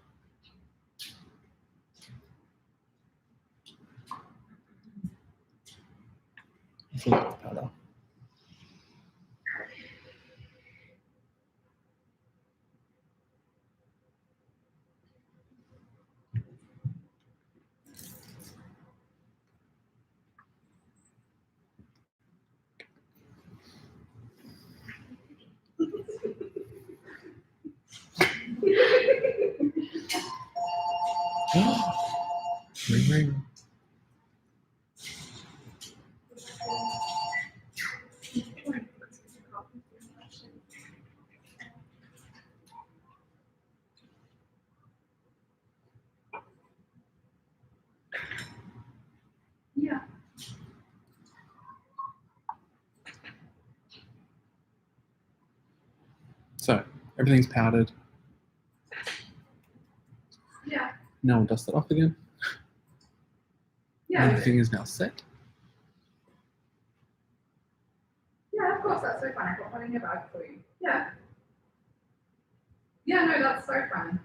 It's a lot of powder. Ring, ring. Yeah. So everything's powdered. Yeah. Now we'll dust it off again. Yeah. Everything is now set. Yeah, of course, that's so fun. I got one in your bag for you. Yeah. Yeah, no, that's so fun.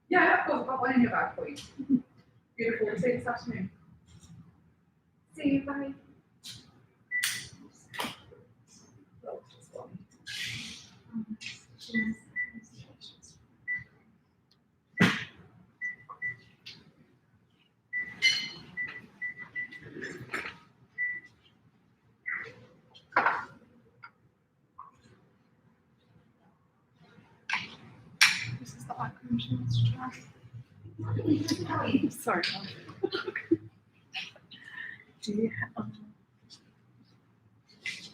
Yeah, of course, I've got one in your bag for you. Beautiful. We'll see you this afternoon. See you, bye. This is the eye cream she wants to try. Sorry. Do you have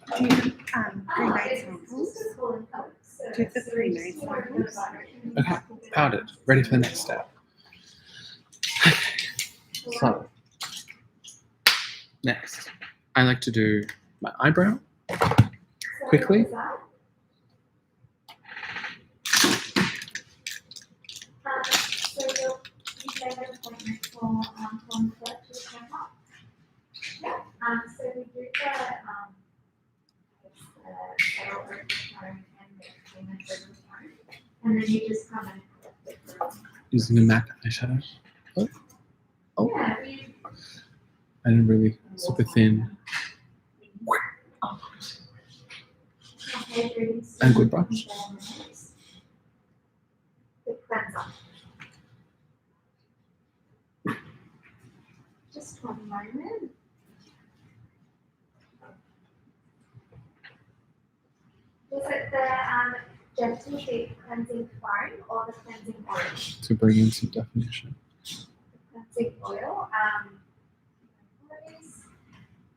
pre-made samples? Do you have the pre-made samples? Okay, powdered, ready for the next step. So, next, I like to do my eyebrow quickly. So you made an appointment for from the to come up. Yeah. So we do the sale over the phone and the payment over the phone, and then you just come and collect it from. Using a MAC eyeshadow. Oh, Yeah. and really super thin and good brush. The cleanser. Just 1 moment. Was it the gentle deep cleansing foam or the cleansing oil? To bring in some definition. Cleansing oil.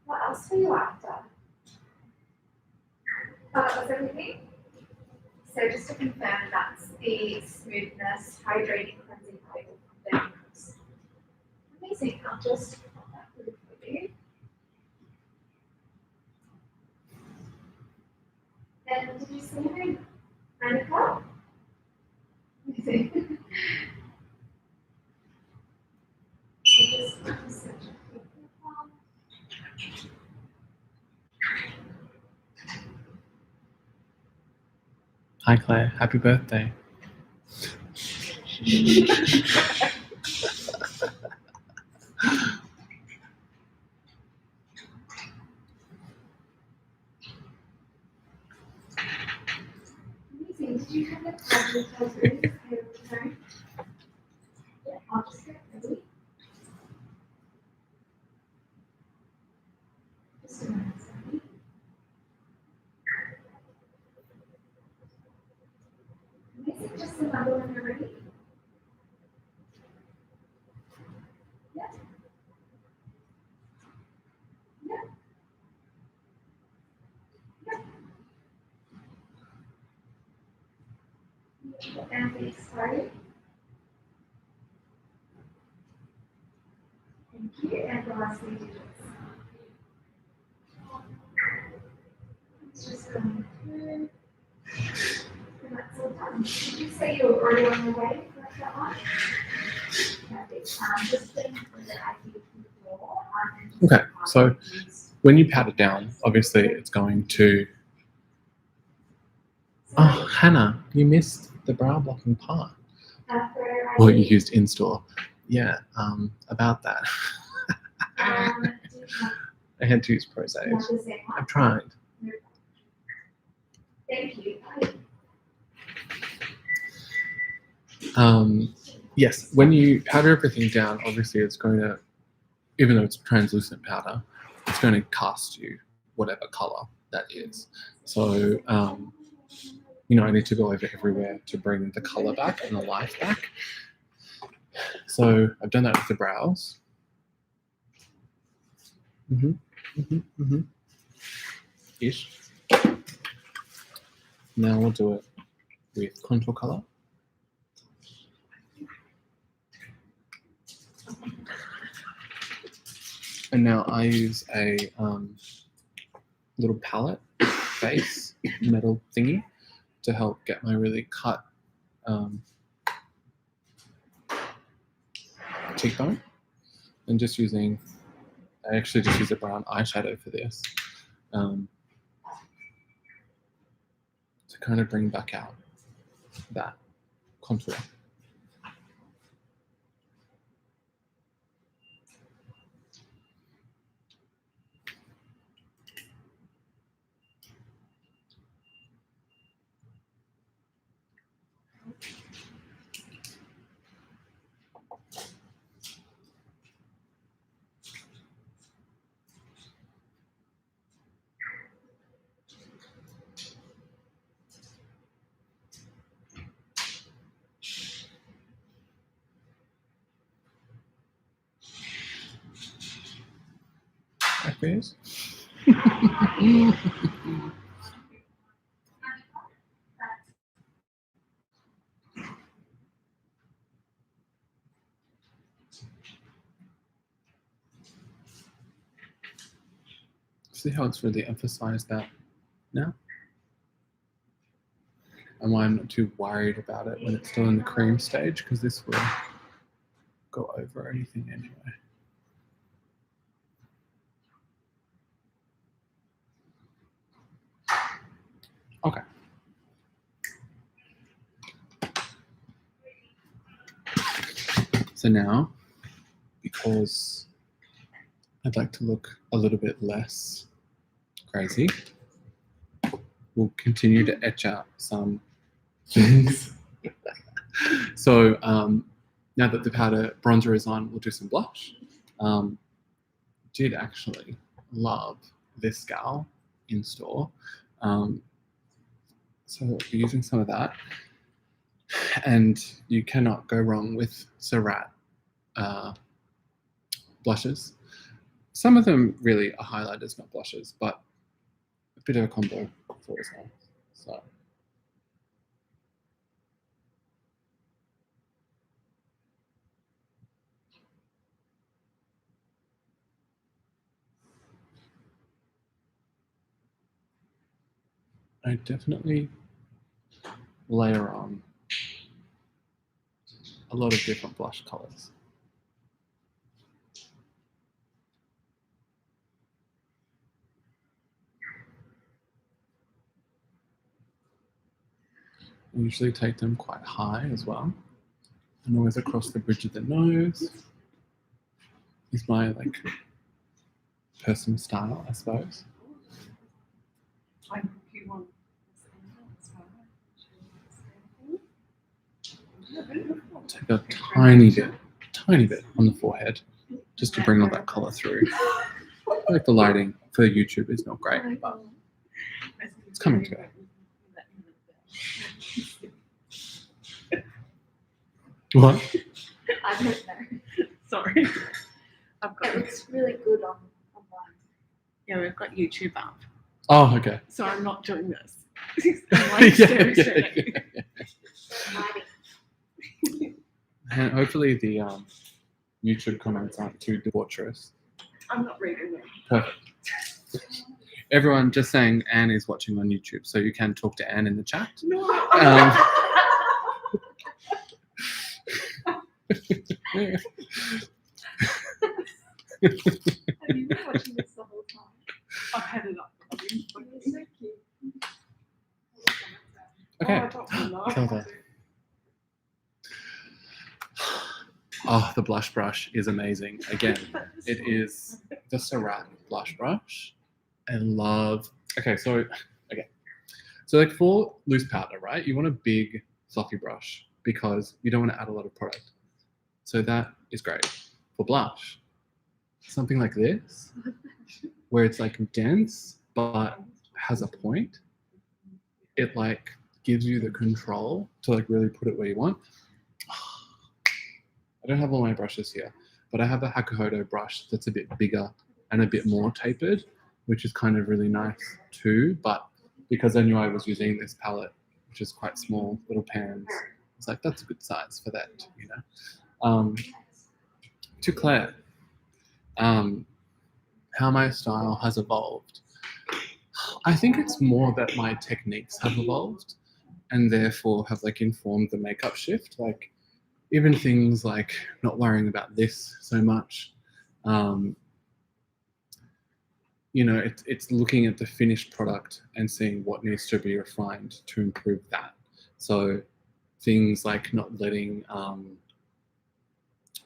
What else were you after? That was everything. So just to confirm, that's the smoothness, hydrating, cleansing oil from Dermacos. Amazing. I'll just pop that through for you. And did you see my manicure? Amazing. Hi Claire, happy birthday. Amazing. Did you have the card details ready? Sorry. Yeah, I'll just get ready. Just a minute, sorry. Amazing. Just a number when you're ready. and the expiry. Thank you, and the last 3 digits. It's just going through. And that's all done. Did you say you were already on your way for that one? Perfect. Just putting the ID to the floor. Okay, so when you pat it down, obviously it's going to. Oh, Hannah, you missed the brow blocking part. Well, you used in store. Yeah, about that. I had to use Pro Save. I've tried. Thank you. Yes, when you powder everything down, obviously it's going to, even though it's translucent powder, it's going to cast you whatever color that is. So, I need to go over everywhere to bring the color back and the life back. So I've done that with the brows. Ish. Now we'll do it with contour color. And now I use a little palette base metal thingy to help get my really cut cheekbone. And just using, I actually just use a brown eyeshadow for this to kind of bring back out that contour. Like this. See how it's really emphasized that now? And why I'm not too worried about it when it's still in the cream stage, because this will go over anything anyway. Okay. So now, because I'd like to look a little bit less crazy, we'll continue to etch out some things. So now that the powder bronzer is on, we'll do some blush. Did actually love this gal in store. So we'll be using some of that. And you cannot go wrong with Surratt blushes. Some of them really are highlighters, not blushes, but a bit of a combo for as well. So. I definitely layer on a lot of different blush colors. I usually take them quite high as well, and always across the bridge of the nose is my like person style, I suppose. Take a tiny bit on the forehead, just to bring all that color through. I like the lighting for YouTube is not great, but it's coming together. What? I don't know. Sorry. It looks really good on mine. Yeah, we've got YouTube up. Oh, okay. So I'm not doing this. I'm like staring straight at you. And hopefully the YouTube comments aren't too debaucherous. I'm not reading them. Perfect. Everyone, just saying Anne is watching on YouTube, so you can talk to Anne in the chat. No. Have you been watching this the whole time? I've had it up. It's so cute. Okay. Oh, I don't know. Zelda. Oh, the blush brush is amazing. Again, it is the Ceramic blush brush. I love. Okay, so like for loose powder, right? You want a big fluffy brush because you don't want to add a lot of product. So that is great. For blush, something like this, where it's like dense but has a point. It like gives you the control to like really put it where you want. I don't have all my brushes here, but I have a Hakuhodo brush that's a bit bigger and a bit more tapered, which is kind of really nice too. But because I knew I was using this palette, which is quite small, little pans, it's like, that's a good size for that, you know. To Claire, how my style has evolved. I think it's more that my techniques have evolved and therefore have like informed the makeup shift. Like even things like not worrying about this so much. You know, it's looking at the finished product and seeing what needs to be refined to improve that. So things like not letting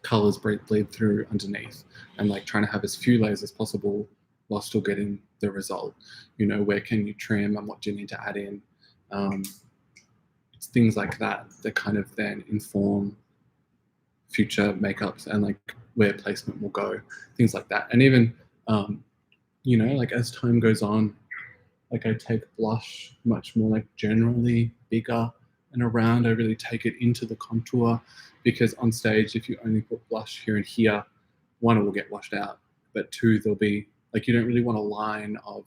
colors bleed through underneath and like trying to have as few layers as possible while still getting the result. You know, where can you trim and what do you need to add in? It's things like that that kind of then inform future makeups and like where placement will go, things like that. And even you know, like as time goes on, like I take blush much more like generally bigger and around. I really take it into the contour because on stage, if you only put blush here and here, one, it will get washed out, but two, there'll be like, you don't really want a line of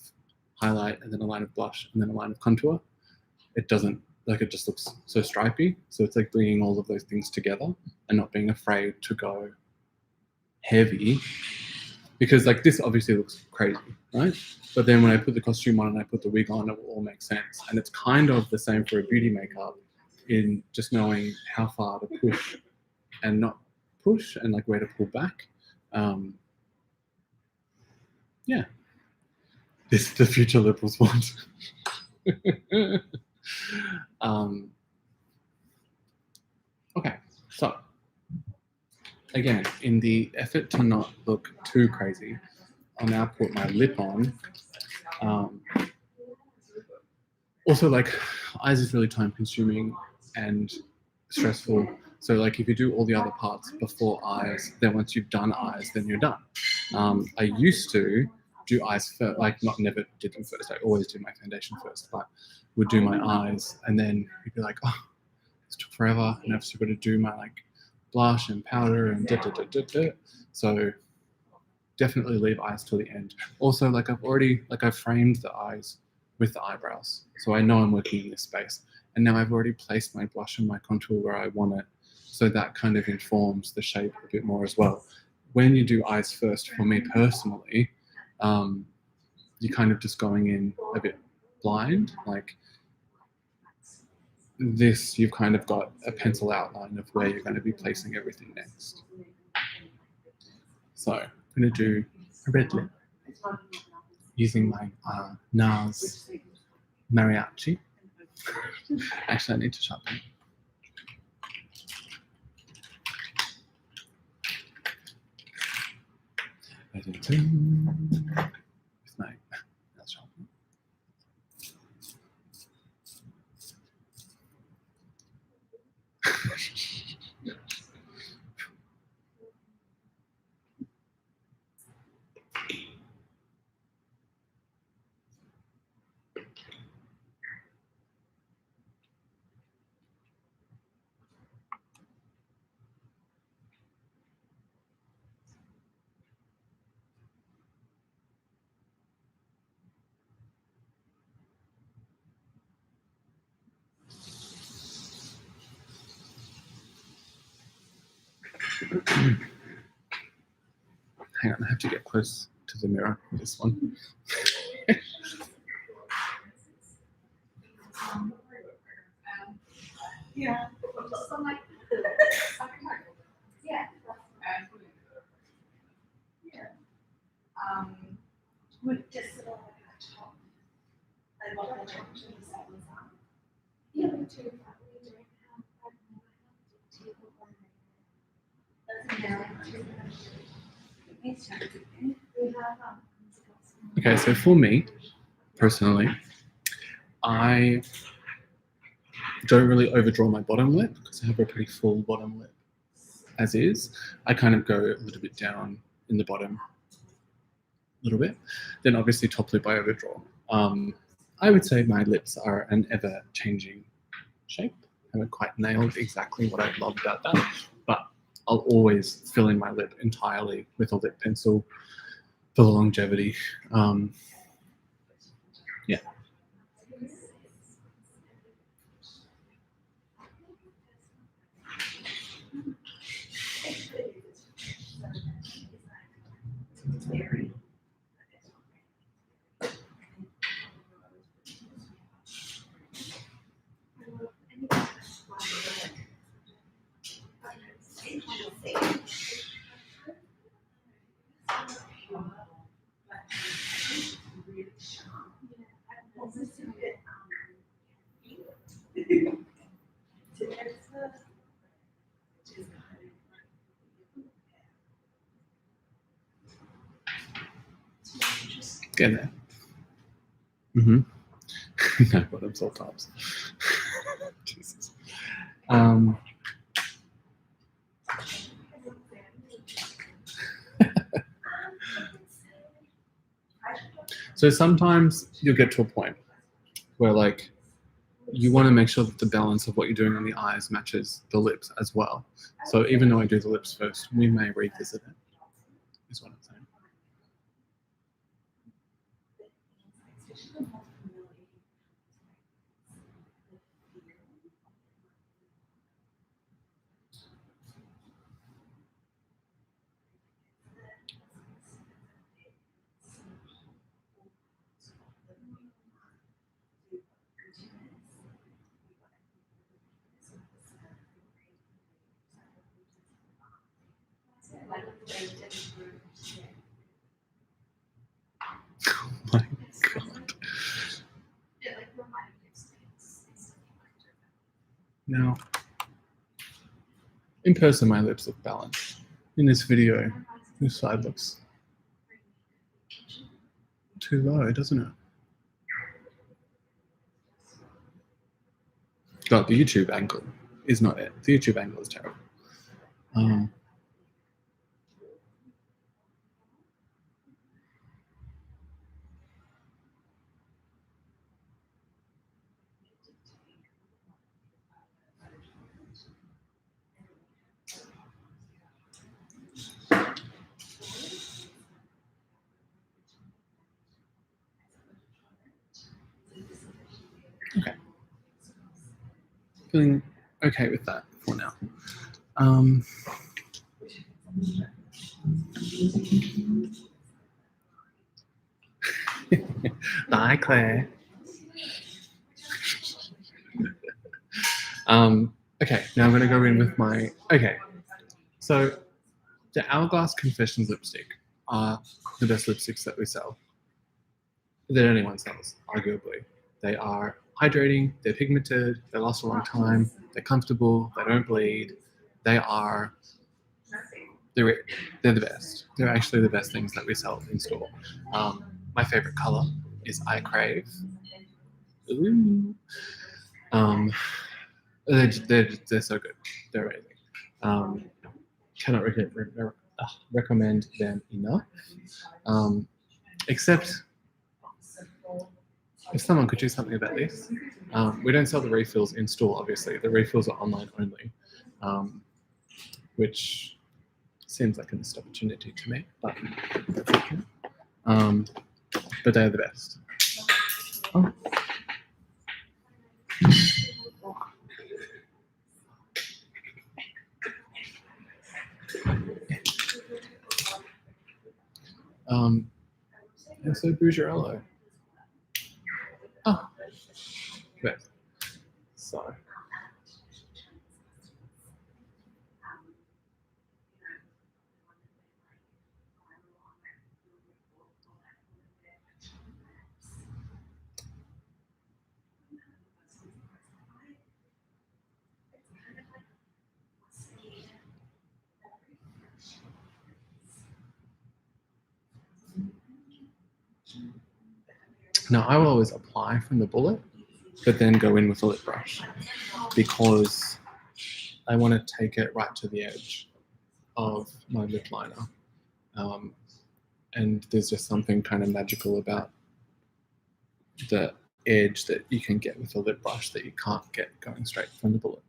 highlight and then a line of blush and then a line of contour. It doesn't, like it just looks so stripy. So it's like bringing all of those things together and not being afraid to go heavy. Because like this obviously looks crazy, right? But then when I put the costume on and I put the wig on, it will all make sense. And it's kind of the same for a beauty makeup in just knowing how far to push and not push and like where to pull back. Yeah. This is the future liberals want. Okay, so again, in the effort to not look too crazy, I'll now put my lip on. Also, like, eyes is really time consuming and stressful. So like if you do all the other parts before eyes, then once you've done eyes, then you're done. I used to do eyes first, like never did them first. I always do my foundation first, but would do my eyes and then you'd be like, oh, this took forever. And I've still got to do my like blush and powder and So definitely leave eyes till the end. Also, like I've framed the eyes with the eyebrows. So I know I'm working in this space. And now I've already placed my blush and my contour where I want it. So that kind of informs the shape a bit more as well. When you do eyes first, for me personally, you're kind of just going in a bit blind. Like this, you've kind of got a pencil outline of where you're going to be placing everything next. So I'm going to do a red lip using my NARS Mariachi. Actually, I need to sharpen it. With my nail sharpener. Hang on, I have to get close to the mirror for this one. Yeah. Just on like yeah. Would just sort of like a top, and what the top to the sides are. Yeah, we do. We don't have Okay, so for me, personally, I don't really overdraw my bottom lip because I have a pretty full bottom lip as is. I kind of go a little bit down in the bottom, a little bit. Then obviously top lip I overdraw. I would say my lips are an ever-changing shape. I haven't quite nailed exactly what I love about that, but I'll always fill in my lip entirely with a lip pencil for the longevity. Yeah. Get there. No, bottoms or tops. Jesus. So sometimes you'll get to a point where like you want to make sure that the balance of what you're doing on the eyes matches the lips as well. So even though I do the lips first, we may revisit it, is what I'm saying. Oh my God. Now, in person, my lips look balanced. In this video, this side looks too low, doesn't it? God, the YouTube angle is not it. The YouTube angle is terrible. Okay. Feeling okay with that for now. Bye, Claire. Okay, now I'm going to go in with my... Okay, so the Hourglass Confessions lipstick are the best lipsticks that we sell. That anyone sells, arguably. They are hydrating, they're pigmented, they last a long time, they're comfortable, they don't bleed. They're the best. They're actually the best things that we sell in store. My favorite color is I Crave. Ooh. They're so good. They're amazing. Cannot recommend them enough. Except if someone could do something about this. We don't sell the refills in store, obviously. The refills are online only, which seems like a missed opportunity to me, but that's okay. But they're the best. Oh. And so Bujarello. Oh, okay. So. Now I will always apply from the bullet, but then go in with a lip brush because I want to take it right to the edge of my lip liner. And there's just something kind of magical about the edge that you can get with a lip brush that you can't get going straight from the bullet.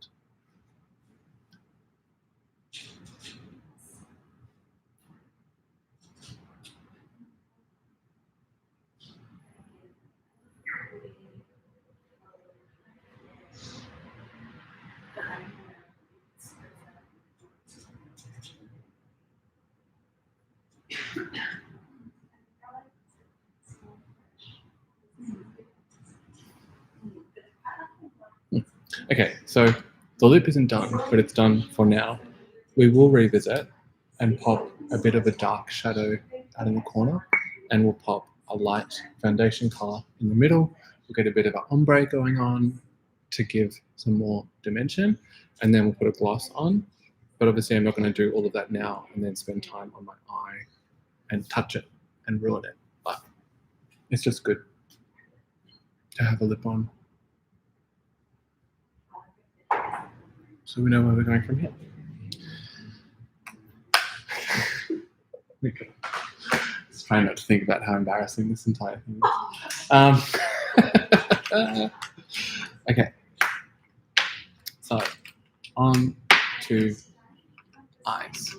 Okay, so the lip isn't done, but it's done for now. We will revisit and pop a bit of a dark shadow out in the corner, and we'll pop a light foundation color in the middle. We'll get a bit of an ombre going on to give some more dimension, and then we'll put a gloss on. But obviously I'm not going to do all of that now and then spend time on my eye and touch it and ruin it. But it's just good to have a lip on, so we know where we're going from here. Just trying not to think about how embarrassing this entire thing is. Okay, so on to eyes.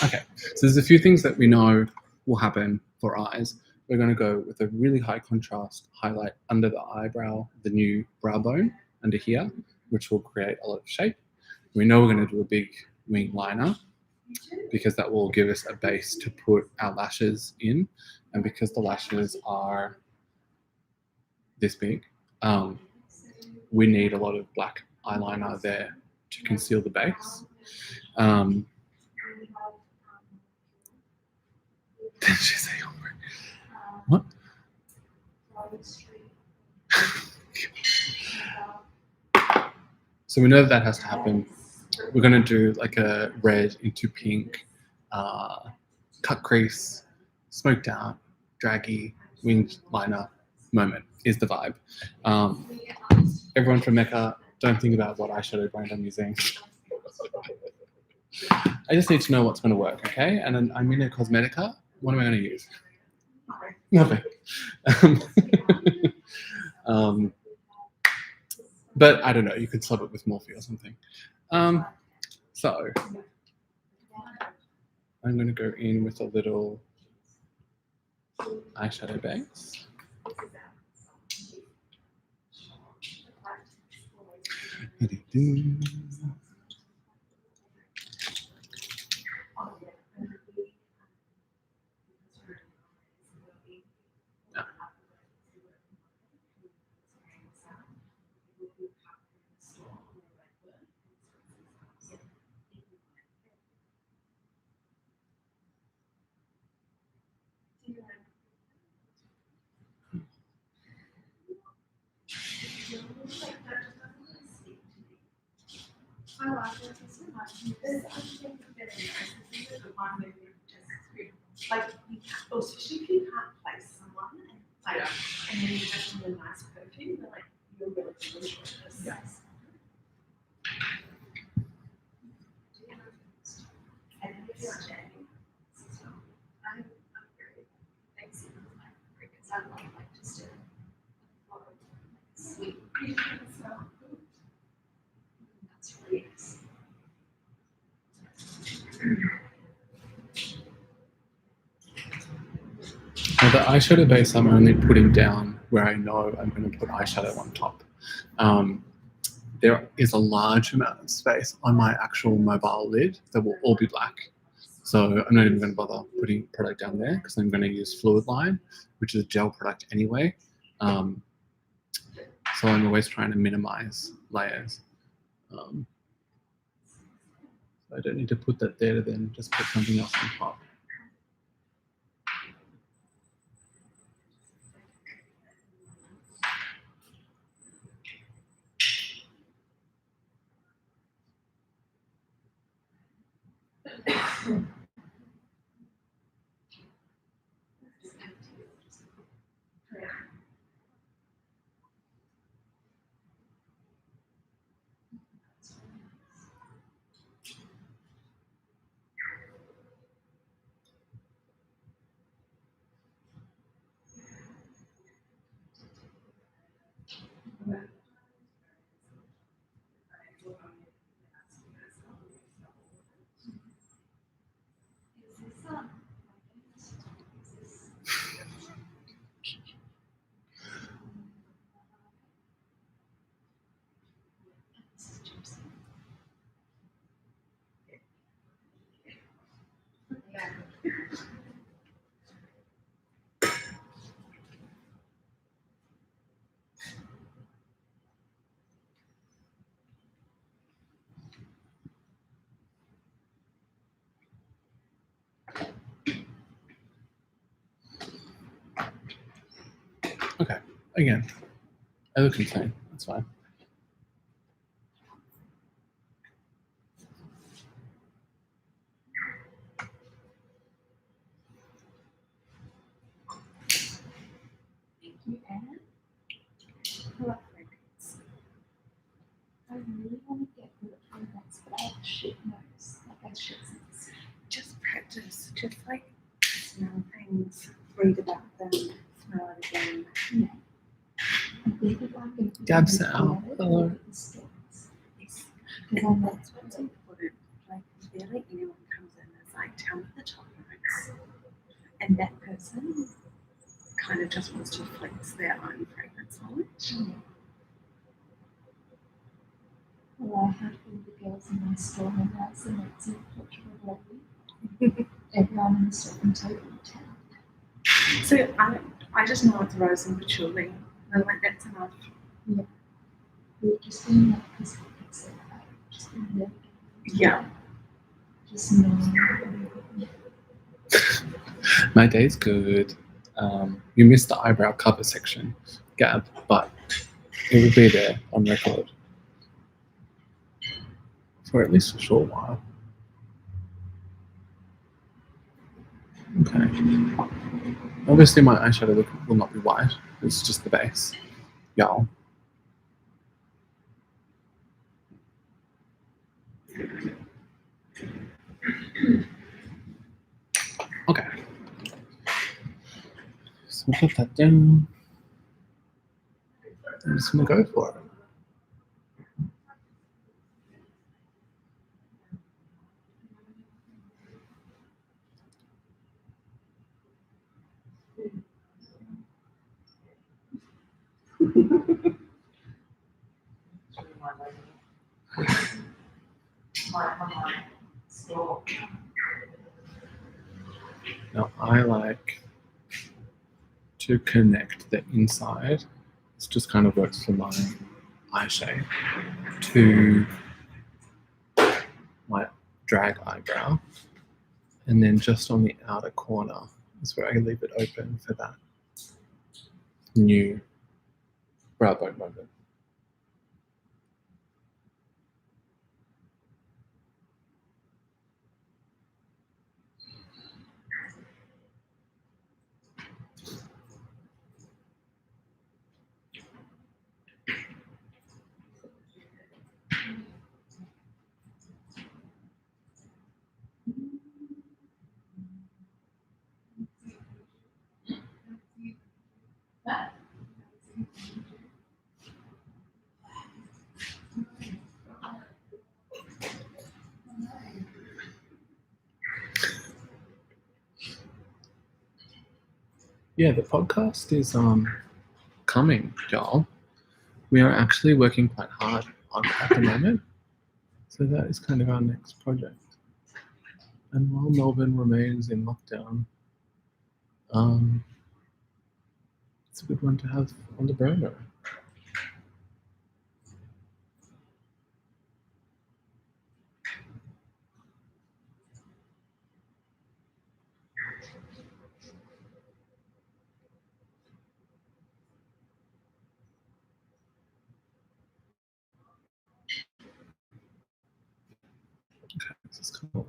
Okay, so there's a few things that we know will happen for eyes. We're going to go with a really high contrast highlight under the eyebrow, the new brow bone under here, which will create a lot of shape. We know we're going to do a big wing liner because that will give us a base to put our lashes in. And because the lashes are this big, we need a lot of black eyeliner there to conceal the base. Did she say ombre? What? So we know that has to happen. We're going to do like a red into pink, cut crease, smoked out, draggy, winged liner moment is the vibe. Everyone from Mecca, don't think about what eyeshadow brand I'm using. I just need to know what's going to work, okay? And then I'm in a Cosmetica. What am I going to use? Nothing. But I don't know, you could sub it with Morphe or something. So I'm going to go in with a little eyeshadow base. Like, especially if you can't place someone, like, and then you're just in a nice perfume, but like, you're really enjoy this. Yes. And if you're chatting, I'm very flexible, because I like just a sweet. eyeshadow base, I'm only putting down where I know I'm going to put eyeshadow on top. There is a large amount of space on my actual mobile lid that will all be black. So I'm not even going to bother putting product down there because I'm going to use Fluid Line, which is a gel product anyway. So I'm always trying to minimize layers. So I don't need to put that there to then just put something else on top. Okay, again, I look insane. That's fine. Thank you, Anne. I love fragrance. I really want to get good at fragrance, but I have shit nose. Like I shit sense. Just practice. Just like smell things, read about them, smell it again. Yeah. I think if I'm going to Gab Sal, hello. Yes. Because And I'm that's what's important. Like, barely anyone comes in and is like, tell me the top notes. And that person kind of just wants to flex their own fragrance knowledge. well, I had all the girls in my store and that's the next picture of lady. Everyone in the store can take it. So I just know it's rose and patchouli. And like, that's enough. We're just being like this it's like just being there. Yeah. Just know. My day's good. You missed the eyebrow cover section, Gab, but it will be there on record for at least a short while. Okay. Obviously, my eyeshadow look will not be white. It's just the base. Y'all. Okay. So we'll put that down. I'm just gonna go for it. Now I like to connect the inside. This just kind of works for my eye shape to my drag eyebrow. And then just on the outer corner is where I leave it open for that new brow bone moment. Yeah, the podcast is coming, y'all. We are actually working quite hard on it at the moment. So that is kind of our next project. And while Melbourne remains in lockdown, it's a good one to have on the burner. Okay, this is cool.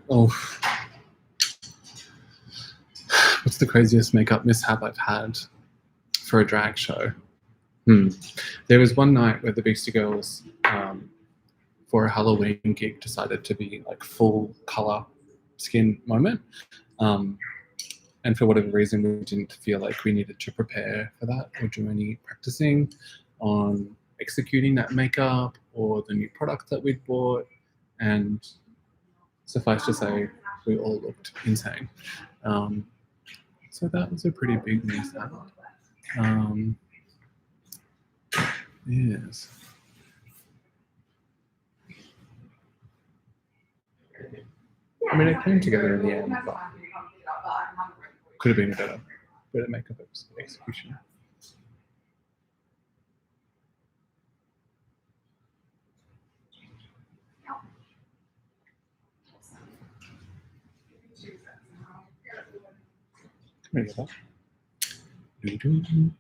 Oh, what's the craziest makeup mishap I've had for a drag show? There was one night where the Beastie Girls, for a Halloween gig, decided to be like full color skin moment. And for whatever reason, we didn't feel like we needed to prepare for that or do any practicing on executing that makeup or the new product that we'd bought. And suffice to say, we all looked insane. So that was a pretty big mishap. Yes. I mean, it came together in the end, but could have been a better makeup execution. Come here, Eva. Doo-doo.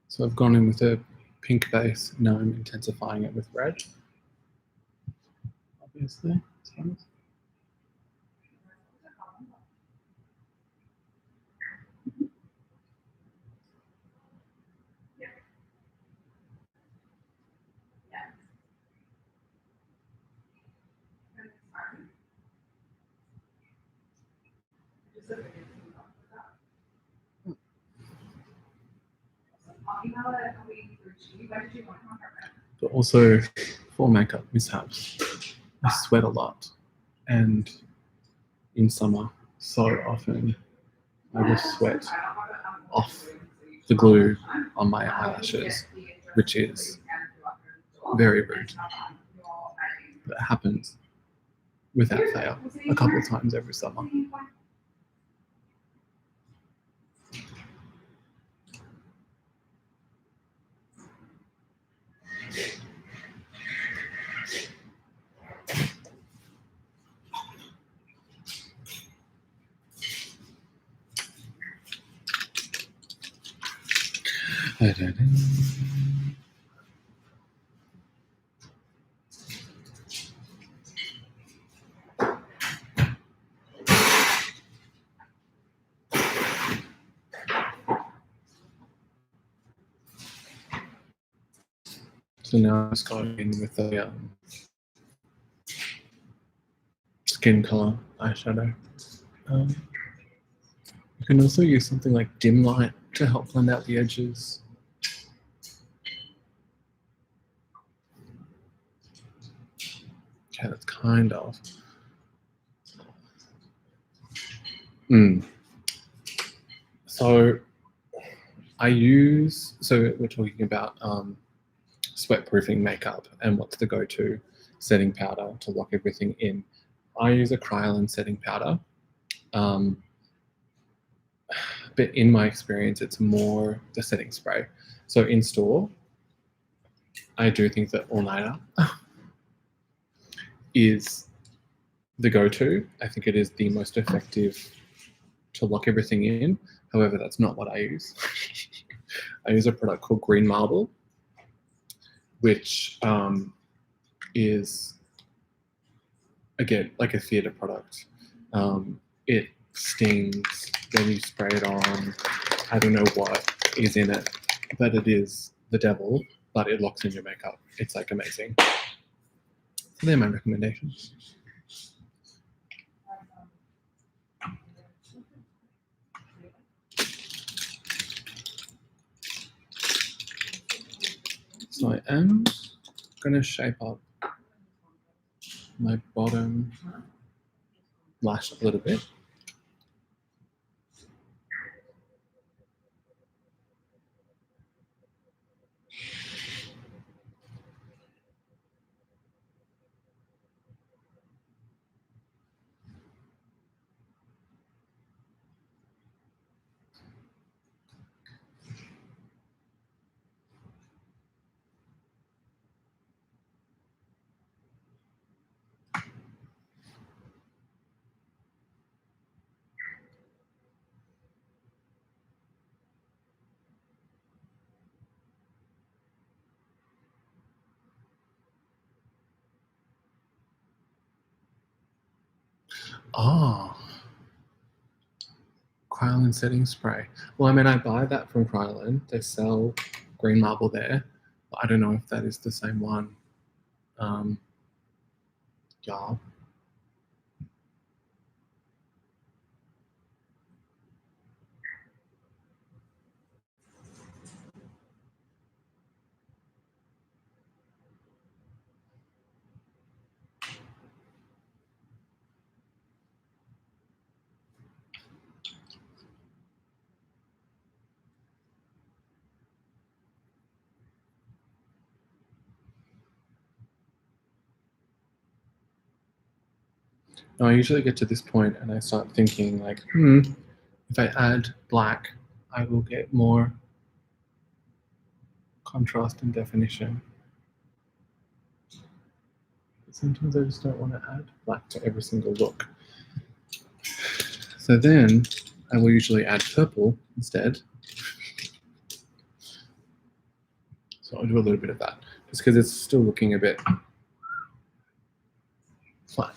So I've gone in with a pink base. Now I'm intensifying it with red. Obviously. But also for makeup mishaps, I sweat a lot, and in summer, so often I will sweat off the glue on my eyelashes, which is very rude. But it happens without fail a couple of times every summer. So now I'm just going in with a skin color eyeshadow. You can also use something like dim light to help blend out the edges. Okay, that's kind of. So we're talking about sweat proofing makeup and what's the go-to setting powder to lock everything in. I use a Kryolan setting powder. But in my experience, it's more the setting spray. So in store, I do think that All Nighter is the go-to. I think it is the most effective to lock everything in. However, that's not what I use. I use a product called Green Marble, which is, again, like a theatre product. It stings when you spray it on. I don't know what is in it, but it is the devil, but it locks in your makeup. It's like amazing. So they're my recommendations. So I am going to shape up my bottom lash a little bit. Oh, Kryolan setting spray. Well, I mean, I buy that from Kryolan. They sell Green Marble there. But I don't know if that is the same one. Yeah. Now, I usually get to this point and I start thinking like, if I add black, I will get more contrast and definition. But sometimes I just don't want to add black to every single look. So then I will usually add purple instead. So I'll do a little bit of that just because it's still looking a bit flat.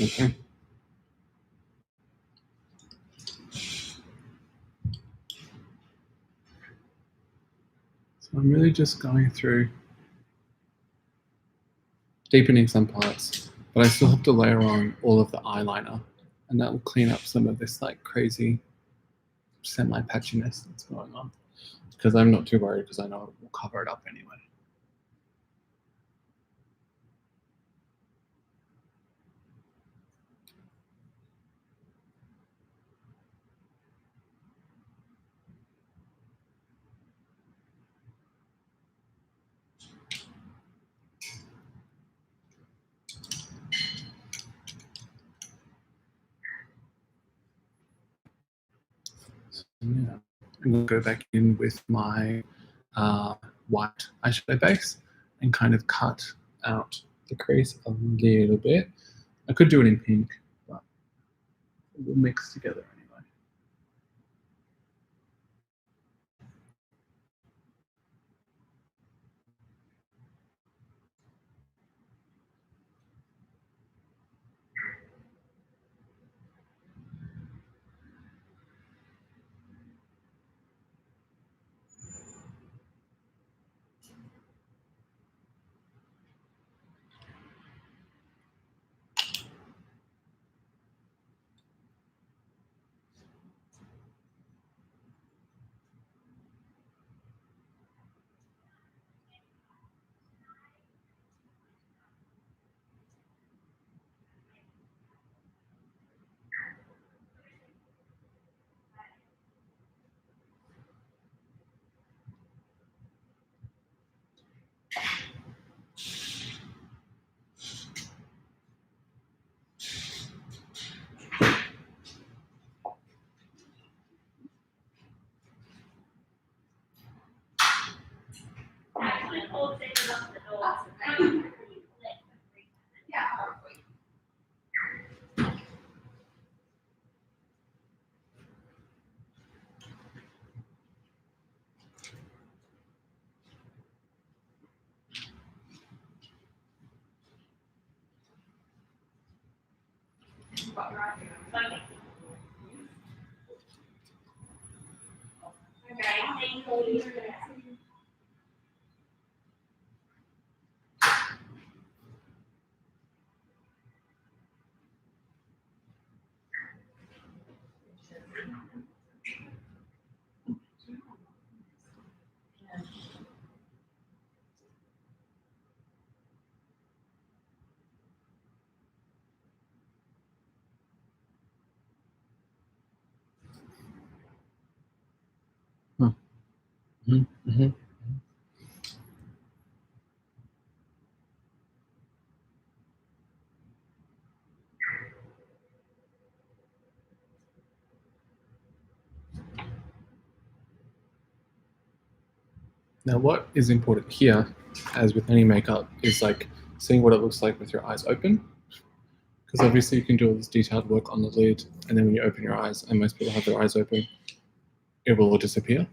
Okay. So I'm really just going through deepening some parts, but I still have to layer on all of the eyeliner, and that will clean up some of this like crazy semi-patchiness that's going on. Because I'm not too worried because I know it will cover it up anyway. So, yeah, I'm going to go back in with my white eyeshadow base and kind of cut out the crease a little bit. I could do it in pink, but it will mix together anyway. Mm-hmm. Now, what is important here, as with any makeup, is like seeing what it looks like with your eyes open. Because obviously you can do all this detailed work on the lid, and then when you open your eyes, and most people have their eyes open, it will all disappear.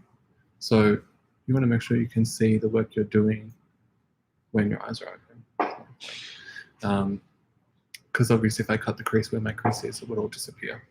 So you want to make sure you can see the work you're doing when your eyes are open. Because obviously if I cut the crease where my crease is, it would all disappear.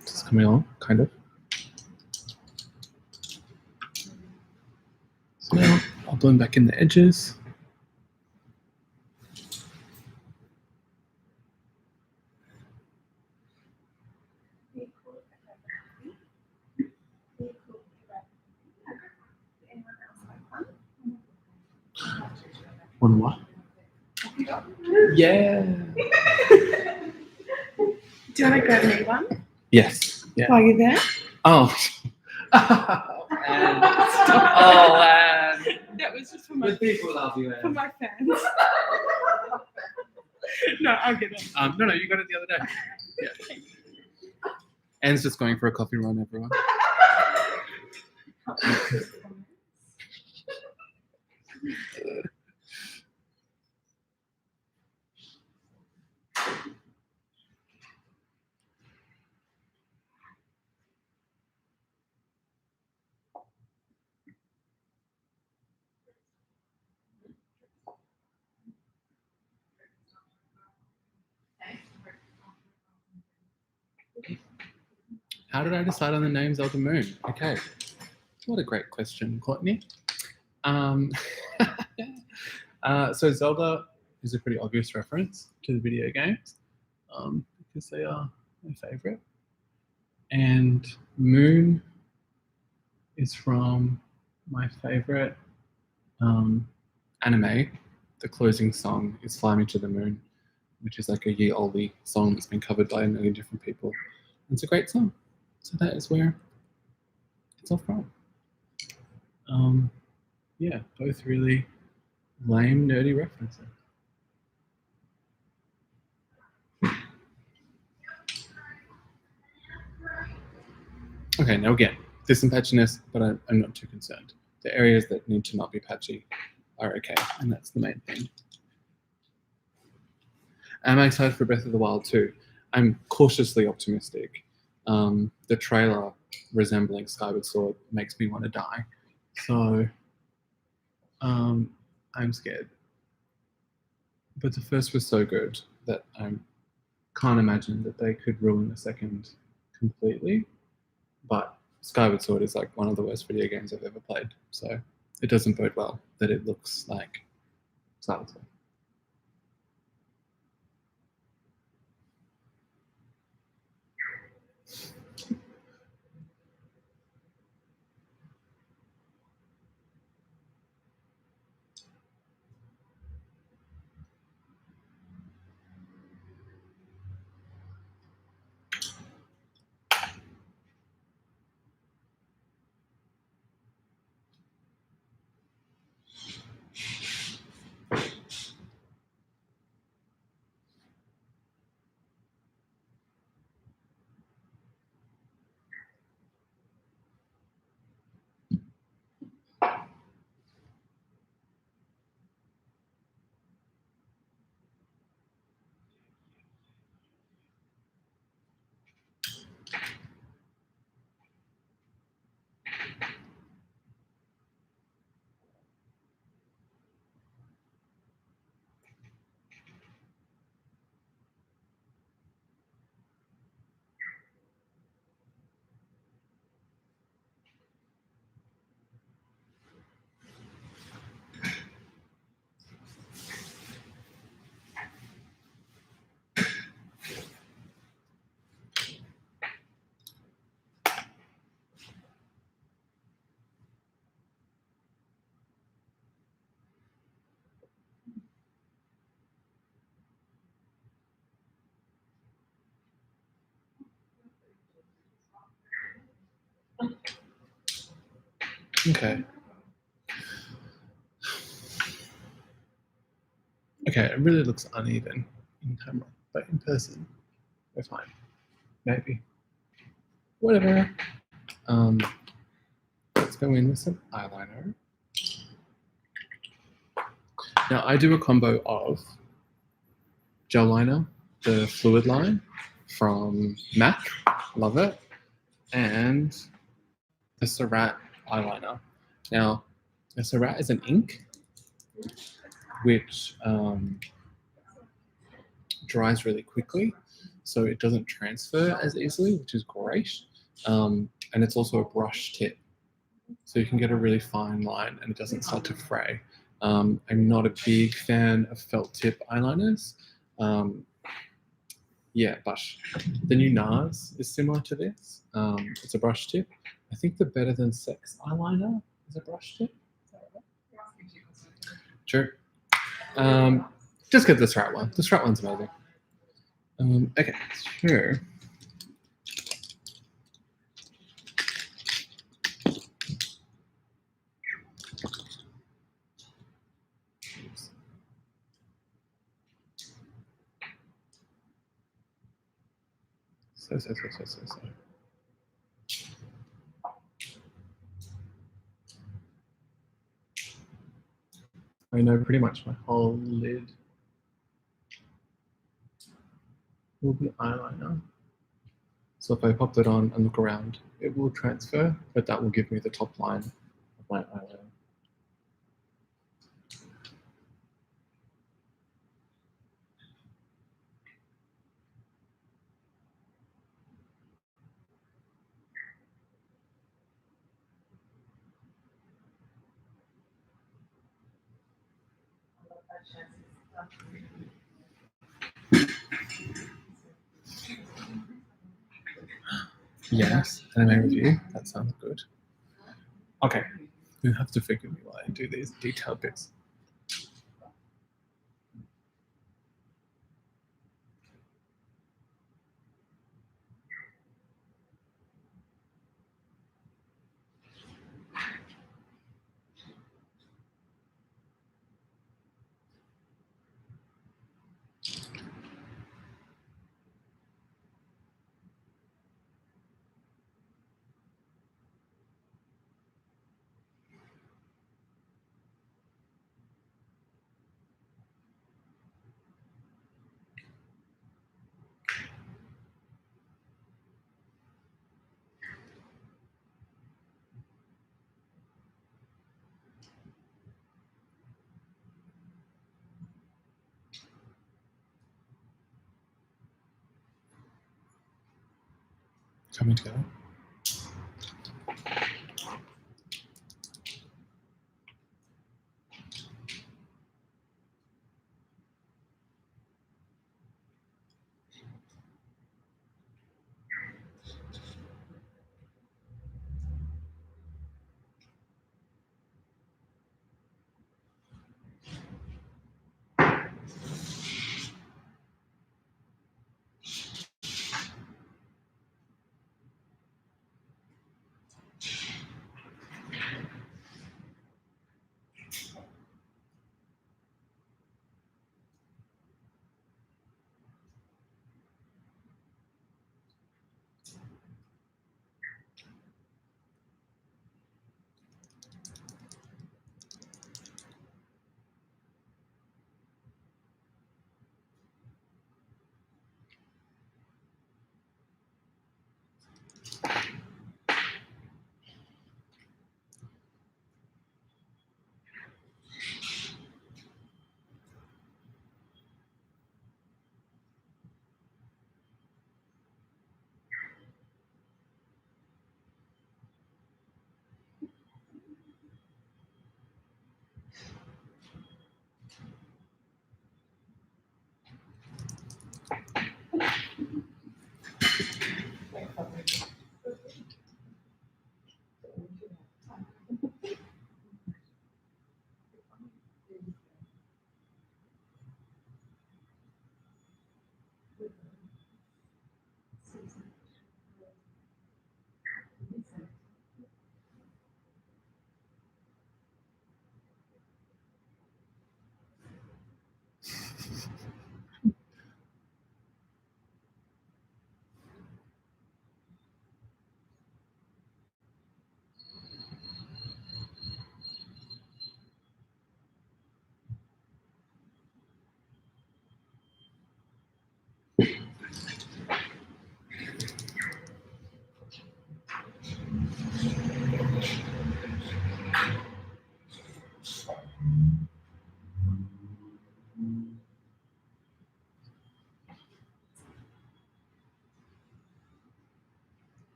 Just coming along, kind of. So now I'll blend back in the edges. One what? Yeah. Do you want to grab me one Yes. Yeah. while you're there? Oh. Oh, man. Oh, man. That was just for my people love you, for my fans. No, I'll get it. No, you got it the other day. Yeah. Anne's just going for a coffee run, everyone. How did I decide on the name Zelda Moon? Okay. What a great question, Courtney. So Zelda is a pretty obvious reference to the video games because they are my favorite. And Moon is from my favorite anime. The closing song is Fly Me to the Moon, which is like a year-old song that's been covered by a million different people. It's a great song. So that is where it's all from. Yeah, both really lame, nerdy references. Okay, now again, there's some patchiness, but I'm not too concerned. The areas that need to not be patchy are okay, and that's the main thing. Am I excited for Breath of the Wild 2? I'm cautiously optimistic. The trailer resembling Skyward Sword makes me want to die. So I'm scared. But the first was so good that I can't imagine that they could ruin the second completely. But Skyward Sword is like one of the worst video games I've ever played. So it doesn't bode well that it looks like Skyward Sword. Okay. Okay, it really looks uneven in camera, but in person, we're fine. Maybe. Whatever. Let's go in with some eyeliner. Now I do a combo of gel liner, the fluid line from MAC, love it, and the Surratt eyeliner. Now, the Surratt is an ink which dries really quickly, so it doesn't transfer as easily, which is great. And it's also a brush tip, so you can get a really fine line and it doesn't start to fray. I'm not a big fan of felt tip eyeliners. Yeah, but the new NARS is similar to this. It's a brush tip. I think the Better Than Sex eyeliner is a brush tip. Is that right? True. Just get the strat one. The strat one's amazing. Okay, so So. I know pretty much my whole lid will be eyeliner. So if I pop that on and look around, it will transfer, but that will give me the top line of my eyeliner. Yes, anime review. That sounds good. Okay, you have to forgive me while I do these detailed bits. Coming together.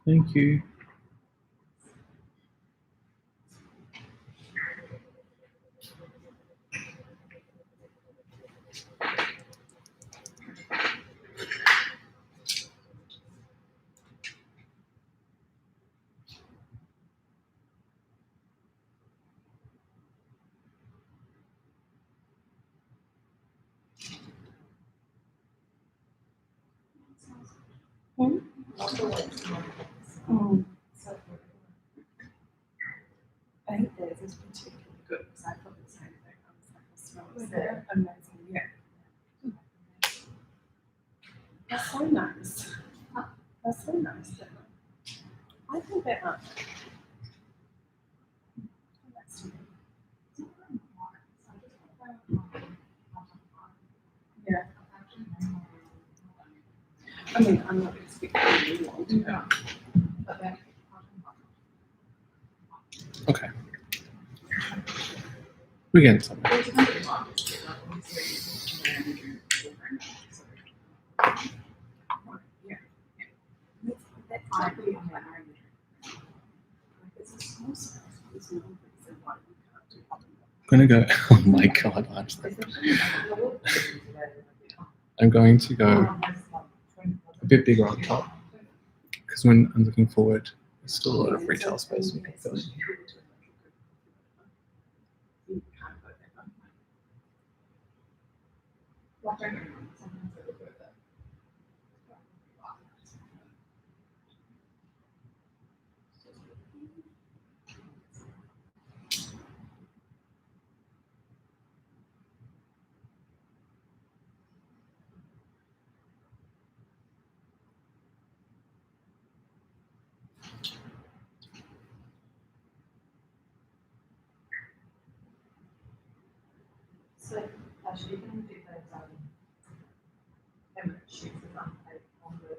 Thank you. Hmm? I think theirs is particularly good because I thought the same thing. I was like, the smells they're amazing. Yeah. That's so nice. That's so nice. I think they are. Yeah. I mean, I'm not expecting you long to go. Okay. We're getting somewhere. Yeah. That's probably on my own. It's a small space. There's no reason why you can't do that. I'm gonna go. Oh my god, I'm going to go a bit bigger on top because when I'm looking forward, there's still a lot of retail space we can fill in. You can't go there. So actually, you can do those camera shoots on the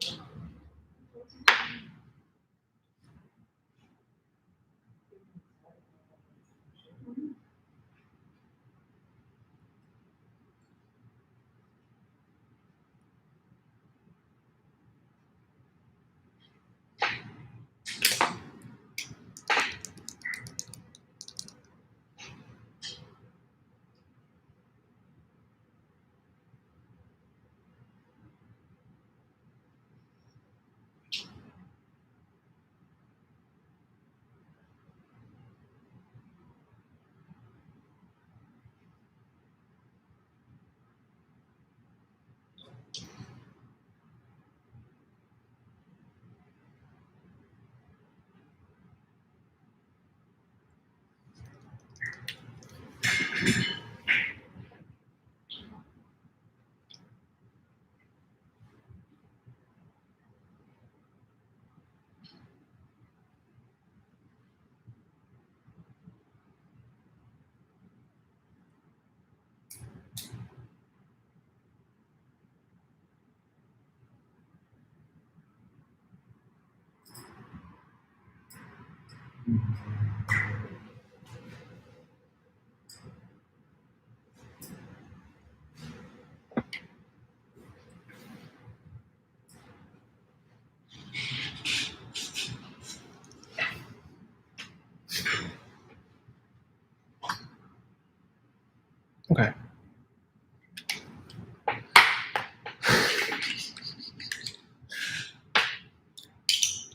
Okay.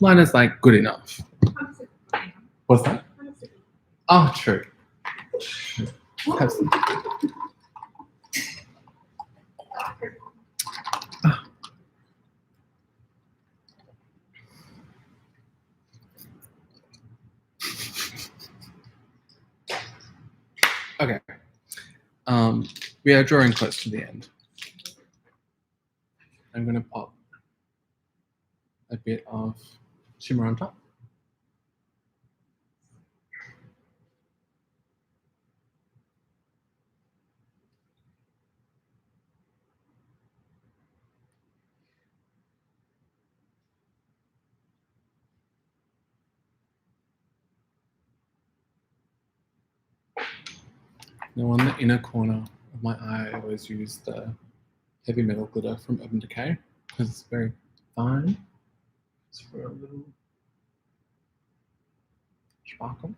Mine is like good enough. What's that? Oh, true. Have some. Okay. We are drawing close to the end. I'm going to pop a bit of shimmer on top. Now on the inner corner of my eye, I always use the heavy metal glitter from Urban Decay because it's very fine. It's for a little sparkle.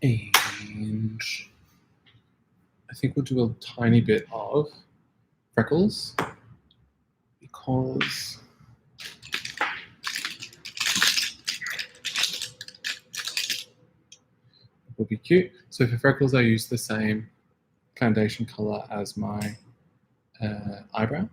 And I think we'll do a tiny bit of freckles because it will be cute. So for freckles, I use the same foundation color as my eyebrow.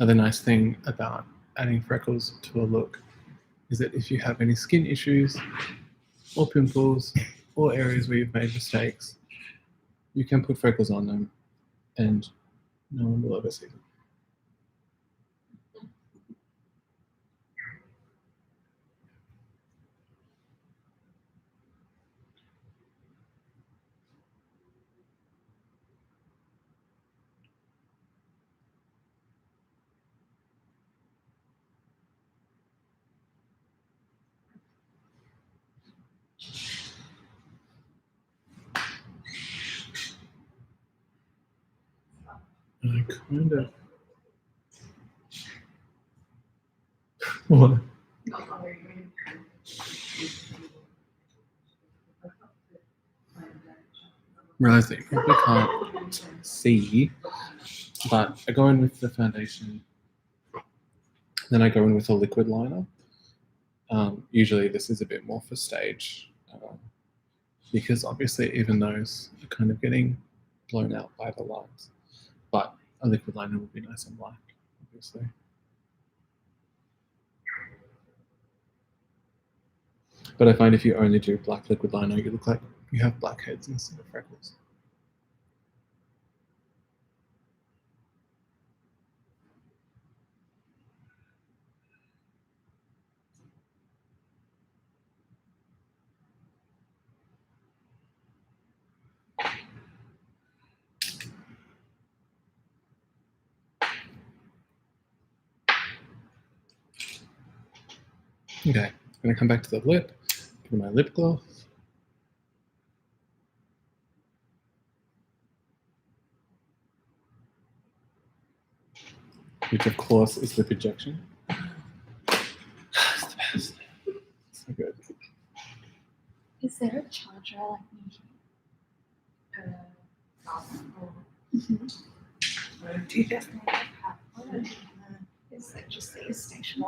Another nice thing about adding freckles to a look is that if you have any skin issues or pimples or areas where you've made mistakes, you can put freckles on them and no one will ever see them. I kind of what? Realize that you probably can't see, but I go in with the foundation, then I go in with a liquid liner. Usually this is a bit more for stage because obviously even those are kind of getting blown out by the lights, but a liquid liner would be nice and black, obviously. But I find if you only do black liquid liner, you look like you have blackheads instead of freckles. Okay, I'm gonna come back to the lip, put my lip gloss. Which of course is lip injection. It's the best. So good. Is there a charger like do you definitely have one? Is it just the station?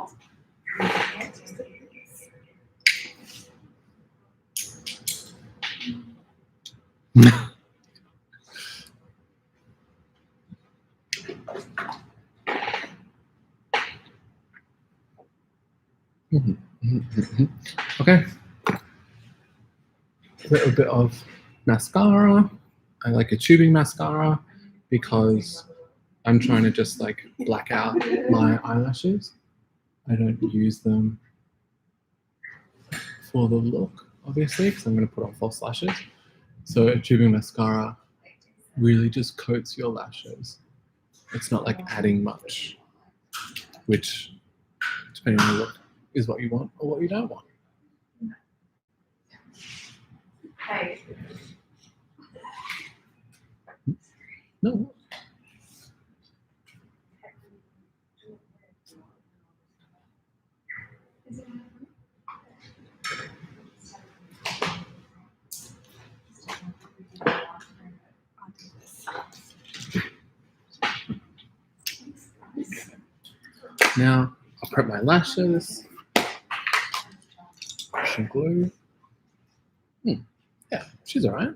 Okay. A little bit of mascara. I like a tubing mascara because I'm trying to just like black out my eyelashes. I don't use them for the look, obviously, because I'm going to put on false lashes. So a tubing mascara really just coats your lashes. It's not like adding much, which, depending on the look, is what you want or what you don't want. Hey. No. Now I'll prep my lashes. Some glue. Yeah, she's all right.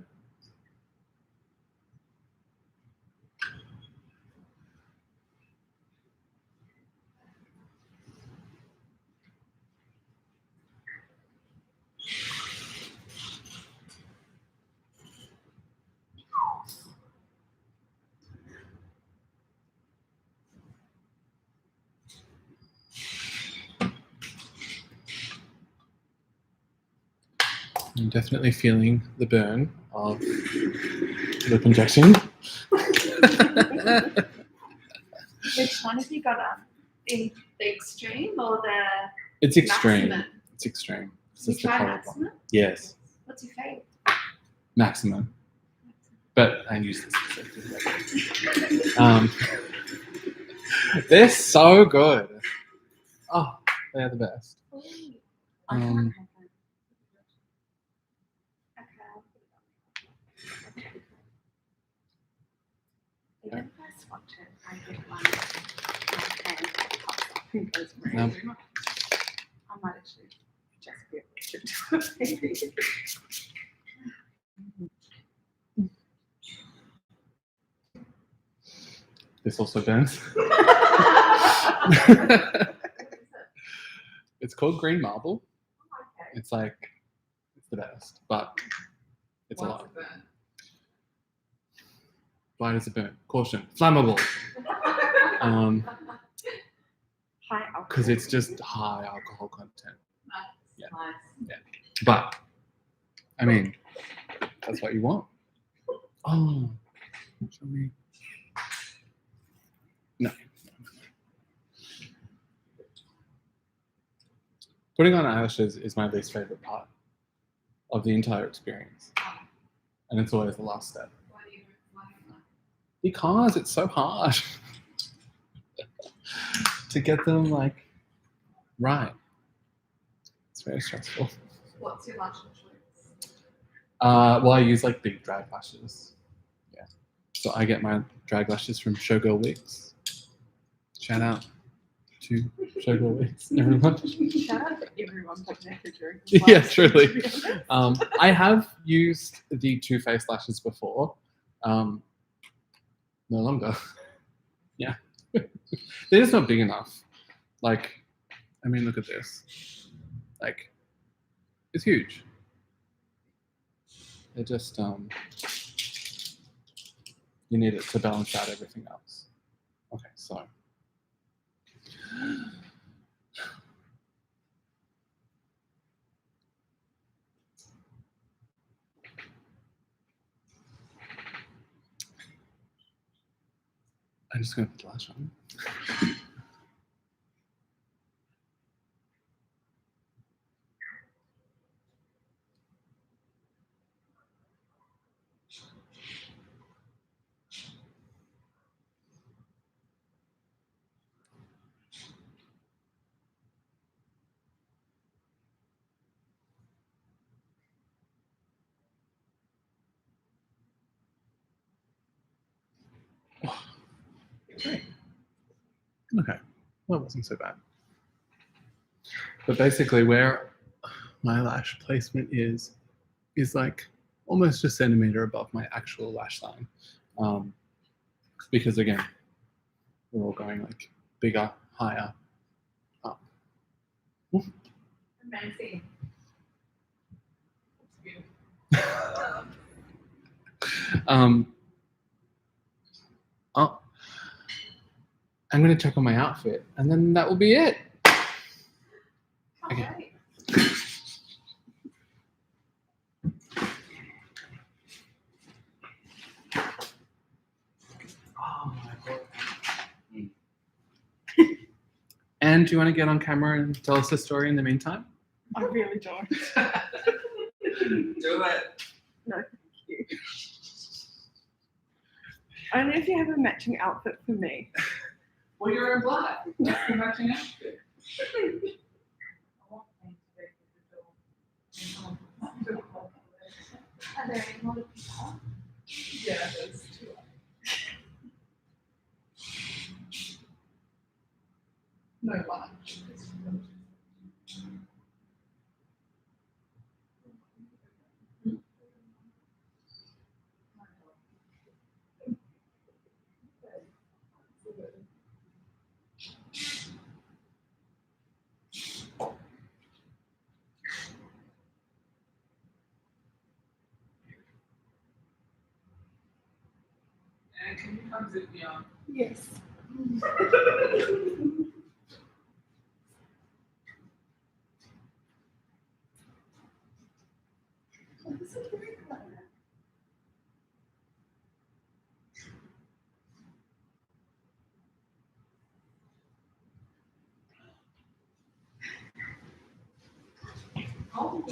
I'm definitely feeling the burn of lip injection. Which one have you got on? The extreme or the It's extreme. maximum? It's extreme. It's You just the try colour maximum? one. Yes, What's your favourite? maximum. But I use this. They're so good. Oh, they're the best. I Um, can't have that. Okay. Even if I swatch it, I get one hand pops up and goes red. No. I might actually just be able to do it. This also burns. It's called green marble. It's like, it's the best, but it's a lot. Why does it burn? Caution, flammable. High alcohol. Because it's just high alcohol content. Yeah. Nice. But, I mean, that's what you want. Oh, show me. No. Putting on eyelashes is my least favorite part of the entire experience. And it's always the last step. Why do you like that? Because it's so hard to get them like right. It's very stressful. What's your lash choice? Well, I use like big drag lashes. Yeah. So I get my drag lashes from Showgirl Wigs. Shout out to Showgirl Wigs, everyone. Shout out to everyone but Nectar. Yeah, truly. I have used the Too Faced lashes before. No longer. Yeah. They're just not big enough. Like, I mean, look at this. Like, it's huge. They're just, you need it to balance out everything else. Okay, so. I'm just going to put the lash on. Great. Okay, well, that wasn't so bad. But basically, where my lash placement is like almost a centimeter above my actual lash line. Because again, we're all going like bigger, higher, up. Amazing. That's beautiful. Oh, I'm gonna check on my outfit, and then that will be it. Okay. Alright. Oh my god. And do you want to get on camera and tell us a story in the meantime? I really don't. Do it. No, thank you. Only if you have a matching outfit for me. Well, you're in black. That's the matching outfit. Are there any more people? Yeah, there's two. No lunch. And can you come zip me on? Yes.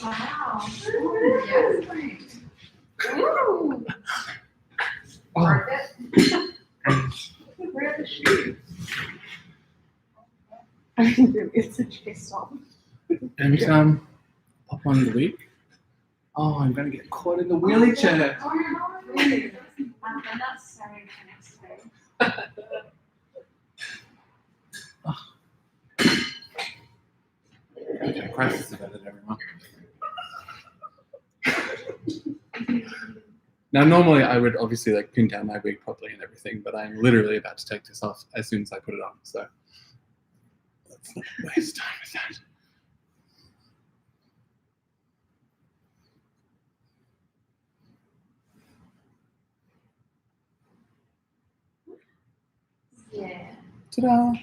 Wow. Yes. Ooh. Oh, Worth it. Where are the shoes? I think it's a chest off. and pop on the week. Oh, I'm gonna get caught in the wheelie chair. Oh, no. Really? And that's sorry for next time. Okay, crisis about it, everyone. Now, normally I would obviously like pin down my wig properly and everything, but I'm literally about to take this off as soon as I put it on. So let's not waste time with that. Yeah. Ta-da!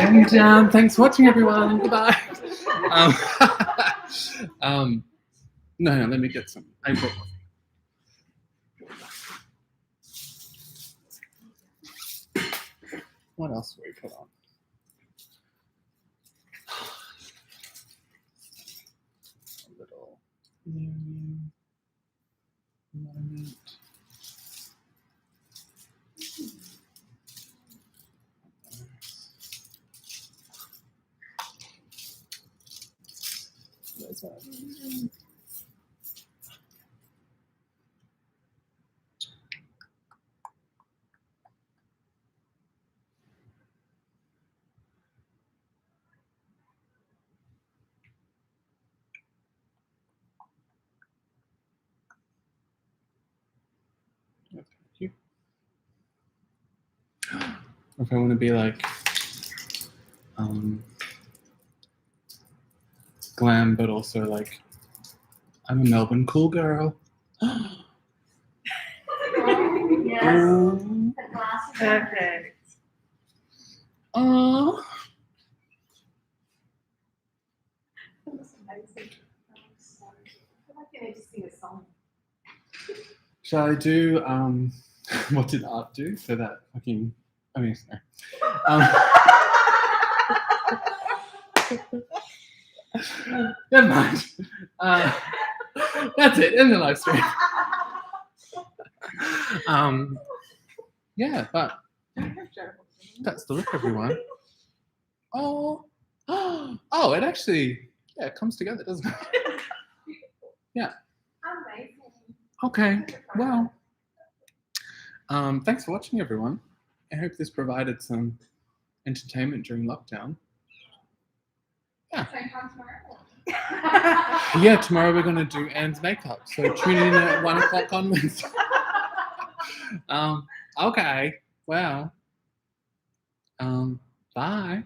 And thanks for watching, everyone. Goodbye. No, let me get some. I brought coffee. What else will we put on? A little moment. Where's that? Thank you. If I want to be like glam, but also like I'm a Melbourne cool girl. Yes. Oh, The glasses. Perfect. oh. That was amazing. I'm sorry. I feel like you need to sing a song. Shall I do what did Art do for that fucking sorry. Never mind. That's it in the live stream. Yeah, but that's the look, everyone. Oh, oh, it actually, yeah, it comes together, doesn't it? Amazing. Okay, well, thanks for watching, everyone. I hope this provided some entertainment during lockdown. Same time tomorrow. Yeah, tomorrow we're going to do Anne's makeup, so tune in at 1 o'clock onwards. Okay, well, bye.